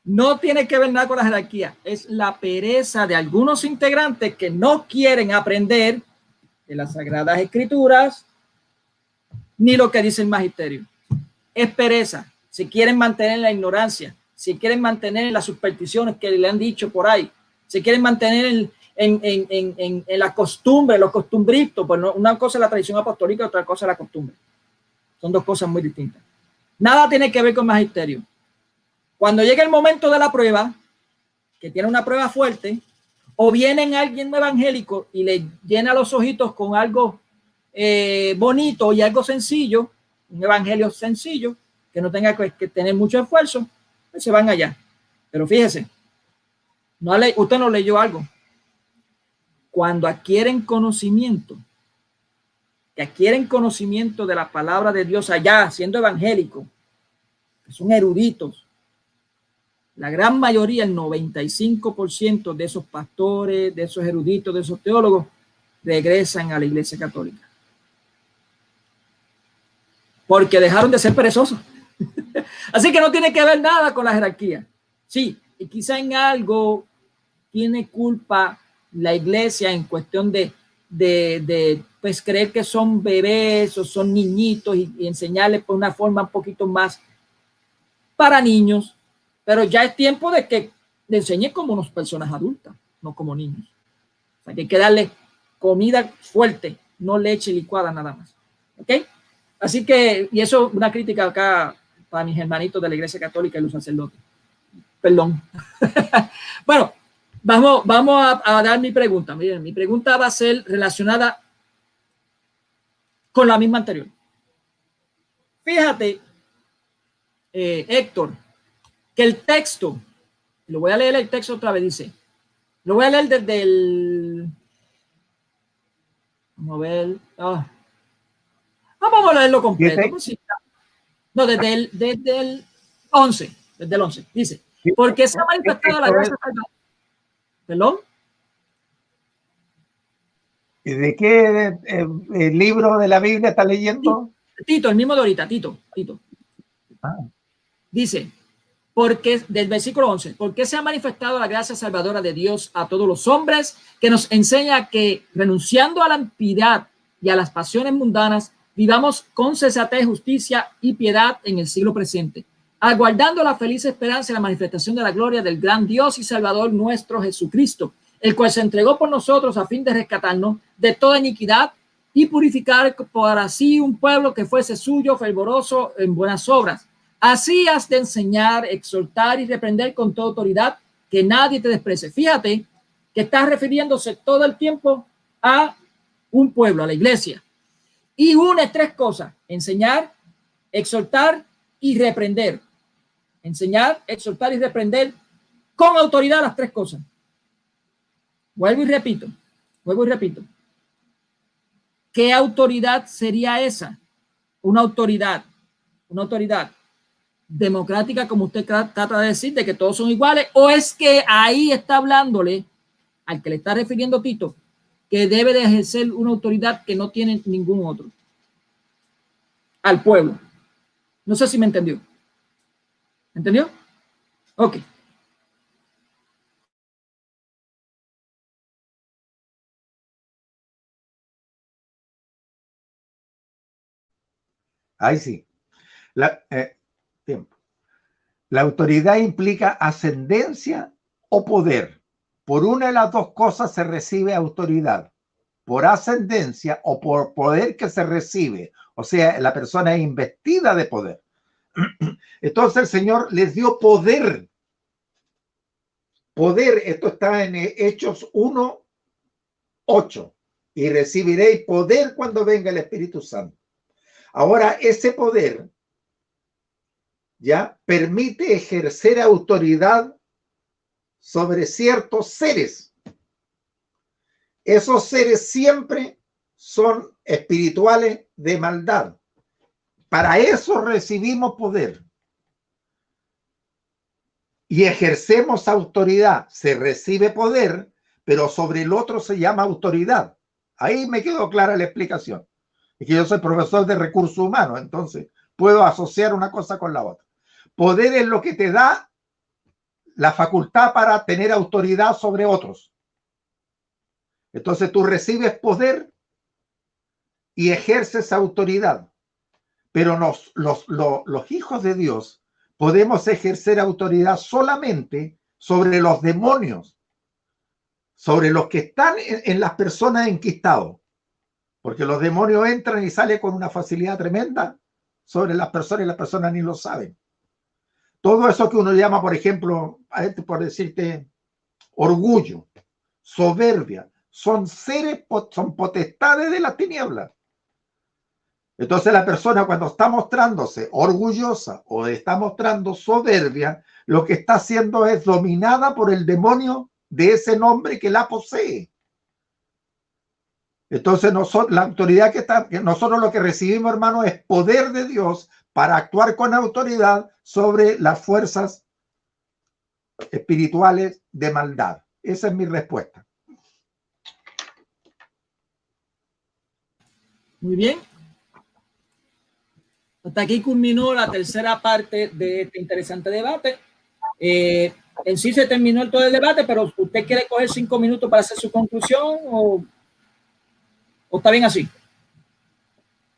No tiene que ver nada con la jerarquía, es la pereza de algunos integrantes que no quieren aprender de las Sagradas Escrituras ni lo que dice el magisterio. Es pereza. Si quieren mantener la ignorancia, si quieren mantener las supersticiones que le han dicho por ahí, si quieren mantener en la costumbre, los costumbritos, pues no, una cosa es la tradición apostólica y otra cosa es la costumbre. Son dos cosas muy distintas. Nada tiene que ver con magisterio. Cuando llega el momento de la prueba, que tiene una prueba fuerte, o viene alguien evangélico y le llena los ojitos con algo bonito y algo sencillo, un evangelio sencillo, que no tenga que tener mucho esfuerzo, pues se van allá. Pero fíjese, usted no leyó algo. Cuando adquieren conocimiento, que adquieren conocimiento de la palabra de Dios allá, siendo evangélicos, que son eruditos, la gran mayoría, el 95% de esos pastores, de esos eruditos, de esos teólogos, regresan a la Iglesia Católica. Porque dejaron de ser perezosos. Así que no tiene que ver nada con la jerarquía. Sí, y quizá en algo tiene culpa la Iglesia en cuestión de pues creer que son bebés o son niñitos y enseñarles por una forma un poquito más para niños. Pero ya es tiempo de que le enseñe como unas personas adultas, no como niños. O sea, que hay que darle comida fuerte, no leche licuada nada más. ¿Ok? Así que, y eso es una crítica acá para mis hermanitos de la Iglesia Católica y los sacerdotes. Perdón. Bueno, vamos a dar mi pregunta. Miren, mi pregunta va a ser relacionada con la misma anterior. Fíjate, Héctor, que el texto, lo voy a leer el texto otra vez, dice, lo voy a leer desde el, vamos a ver, vamos a leerlo completo. No, desde el 11, dice, porque se ha manifestado la gracia. ¿Perdón? ¿De qué libro de la Biblia está leyendo? Tito, el mismo de ahorita, Tito. Dice, porque del versículo 11, porque se ha manifestado la gracia salvadora de Dios a todos los hombres, que nos enseña que renunciando a la impiedad y a las pasiones mundanas, vivamos con sensatez, justicia y piedad en el siglo presente, aguardando la feliz esperanza y la manifestación de la gloria del gran Dios y Salvador nuestro Jesucristo, el cual se entregó por nosotros a fin de rescatarnos de toda iniquidad y purificar para sí un pueblo que fuese suyo, fervoroso en buenas obras. Así has de enseñar, exhortar y reprender con toda autoridad, que nadie te desprecie. Fíjate que estás refiriéndose todo el tiempo a un pueblo, a la iglesia. Y une tres cosas: enseñar, exhortar y reprender. Enseñar, exhortar y reprender con autoridad, las tres cosas. Vuelvo y repito. ¿Qué autoridad sería esa? Una autoridad democrática, como usted trata de decir, de que todos son iguales, o es que ahí está hablándole al que le está refiriendo Tito, que debe de ejercer una autoridad que no tiene ningún otro, al pueblo. No sé si me entendió. ¿Entendió? Ok. Ahí sí. Tiempo. La autoridad implica ascendencia o poder. Por una de las dos cosas se recibe autoridad. Por ascendencia o por poder que se recibe. O sea, la persona es investida de poder. Entonces el Señor les dio poder. Poder, esto está en Hechos 1:8. Y recibiréis poder cuando venga el Espíritu Santo. Ahora, ese poder ya permite ejercer autoridad sobre ciertos seres. Esos seres siempre son espirituales de maldad. Para eso recibimos poder. Y ejercemos autoridad. Se recibe poder, pero sobre el otro se llama autoridad. Ahí me quedó clara la explicación. Es que yo soy profesor de recursos humanos, entonces puedo asociar una cosa con la otra. Poder es lo que te da la facultad para tener autoridad sobre otros. Entonces tú recibes poder y ejerces autoridad. Pero los hijos de Dios podemos ejercer autoridad solamente sobre los demonios, sobre los que están en las personas enquistados. Porque los demonios entran y salen con una facilidad tremenda sobre las personas y las personas ni lo saben. Todo eso que uno llama, por ejemplo, por decirte, orgullo, soberbia, son seres, son potestades de las tinieblas. Entonces la persona cuando está mostrándose orgullosa o está mostrando soberbia, lo que está haciendo es dominada por el demonio de ese nombre que la posee. Entonces la autoridad que nosotros lo que recibimos, hermano, es poder de Dios para actuar con autoridad sobre las fuerzas espirituales de maldad. Esa es mi respuesta. Muy bien. Hasta aquí culminó la tercera parte de este interesante debate. En sí se terminó todo el debate, pero ¿usted quiere coger 5 minutos para hacer su conclusión o está bien así?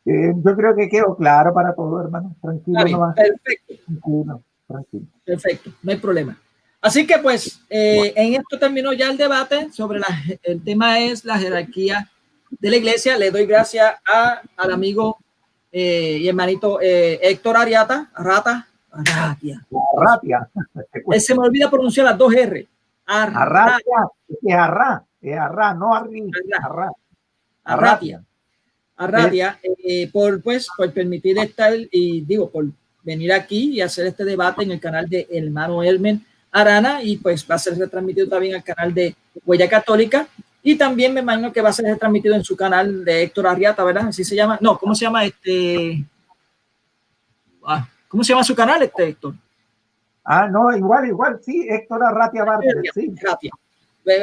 Yo creo que quedó claro para todos, hermano. Tranquilo nomás. Perfecto. Tranquilo. Perfecto, no hay problema. Así que pues en esto terminó ya el debate sobre el tema es la jerarquía de la iglesia. Le doy gracias al amigo y hermanito Héctor Arratia. Se me olvida pronunciar las 2 R. Arratia. Es Arra, no Arri. Arratia, por permitir estar y por venir aquí y hacer este debate en el canal de hermano Elmen Arana, y pues va a ser retransmitido también al canal de Huella Católica, y también me imagino que va a ser retransmitido en su canal de Héctor Arratia, ¿verdad? Así se llama. No, ¿cómo se llama ¿cómo se llama su canal, Héctor? No, igual, sí, Héctor Arratia Barter, sí.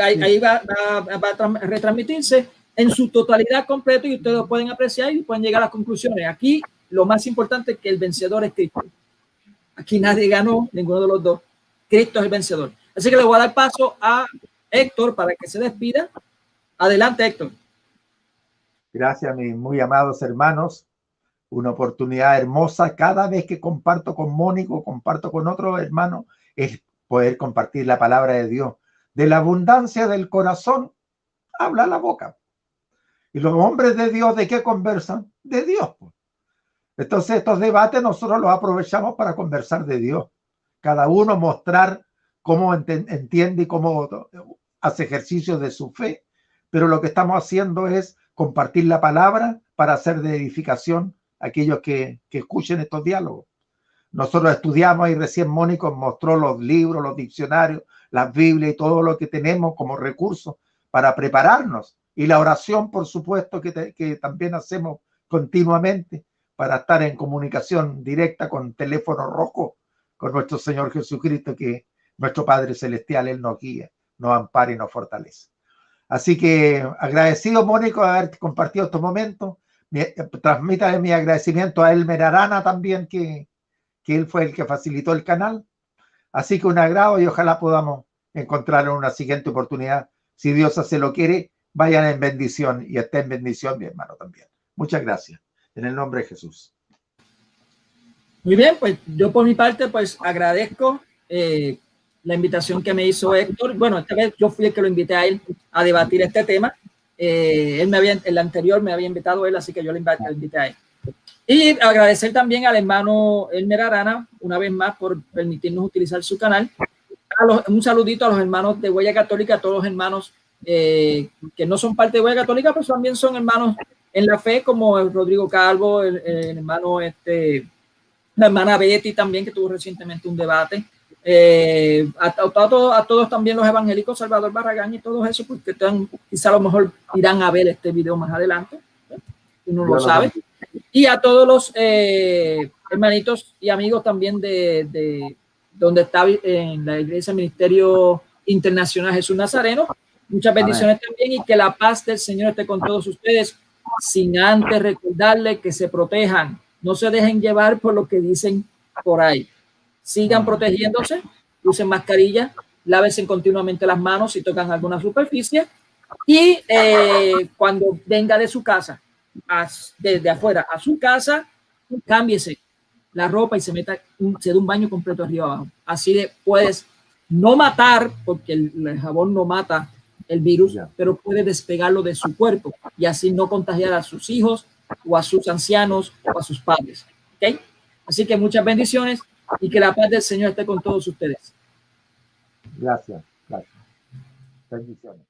Ahí va a retransmitirse en su totalidad completo y ustedes lo pueden apreciar y pueden llegar a las conclusiones. Aquí lo más importante es que el vencedor es Cristo. Aquí nadie ganó, ninguno de los dos. Cristo es el vencedor. Así que le voy a dar paso a Héctor para que se despida. Adelante, Héctor. Gracias, mis muy amados hermanos. Una oportunidad hermosa. Cada vez que comparto con Mónico, comparto con otro hermano, es poder compartir la palabra de Dios. De la abundancia del corazón, habla la boca. Y los hombres de Dios, ¿de qué conversan? De Dios. Entonces estos debates nosotros los aprovechamos para conversar de Dios. Cada uno mostrar cómo entiende y cómo hace ejercicio de su fe. Pero lo que estamos haciendo es compartir la palabra para hacer de edificación a aquellos que escuchen estos diálogos. Nosotros estudiamos y recién Mónico mostró los libros, los diccionarios, las Biblias y todo lo que tenemos como recursos para prepararnos. Y la oración, por supuesto, que también hacemos continuamente para estar en comunicación directa con teléfono rojo con nuestro Señor Jesucristo, que nuestro Padre Celestial, Él nos guía, nos ampara y nos fortalece. Así que agradecido, Mónico, de haber compartido estos momentos. Transmítale mi agradecimiento a Elmer Arana también, que él fue el que facilitó el canal. Así que un agrado y ojalá podamos encontrar en una siguiente oportunidad. Si Dios así lo quiere, vayan en bendición y estén en bendición, mi hermano, también. Muchas gracias. En el nombre de Jesús. Muy bien, pues yo por mi parte pues agradezco la invitación que me hizo Héctor. Bueno, esta vez yo fui el que lo invité a él a debatir este tema. El anterior me había invitado él, así que yo le invité a él. Y agradecer también al hermano Elmer Arana, una vez más, por permitirnos utilizar su canal. Un saludito a los hermanos de Huella Católica, a todos los hermanos que no son parte de Huella Católica, pero también son hermanos en la fe, como el Rodrigo Calvo, el hermano la hermana Betty también, que tuvo recientemente un debate. A todos también los evangélicos, Salvador Barragán y todos esos, porque quizá a lo mejor irán a ver este video más adelante, uno lo sabe. Y a todos los hermanitos y amigos también de donde está en la Iglesia Ministerio Internacional Jesús Nazareno. Muchas bendiciones también, y que la paz del Señor esté con todos ustedes, sin antes recordarles que se protejan, no se dejen llevar por lo que dicen por ahí. Sigan protegiéndose, usen mascarilla, lávense continuamente las manos si tocan alguna superficie, y cuando venga de su casa, desde afuera a su casa, cámbiese la ropa y se dé un baño completo arriba abajo. Así puedes no matar, porque el jabón no mata el virus, pero puede despegarlo de su cuerpo y así no contagiar a sus hijos o a sus ancianos o a sus padres. ¿Okay? Así que muchas bendiciones y que la paz del Señor esté con todos ustedes. Gracias. Bendiciones.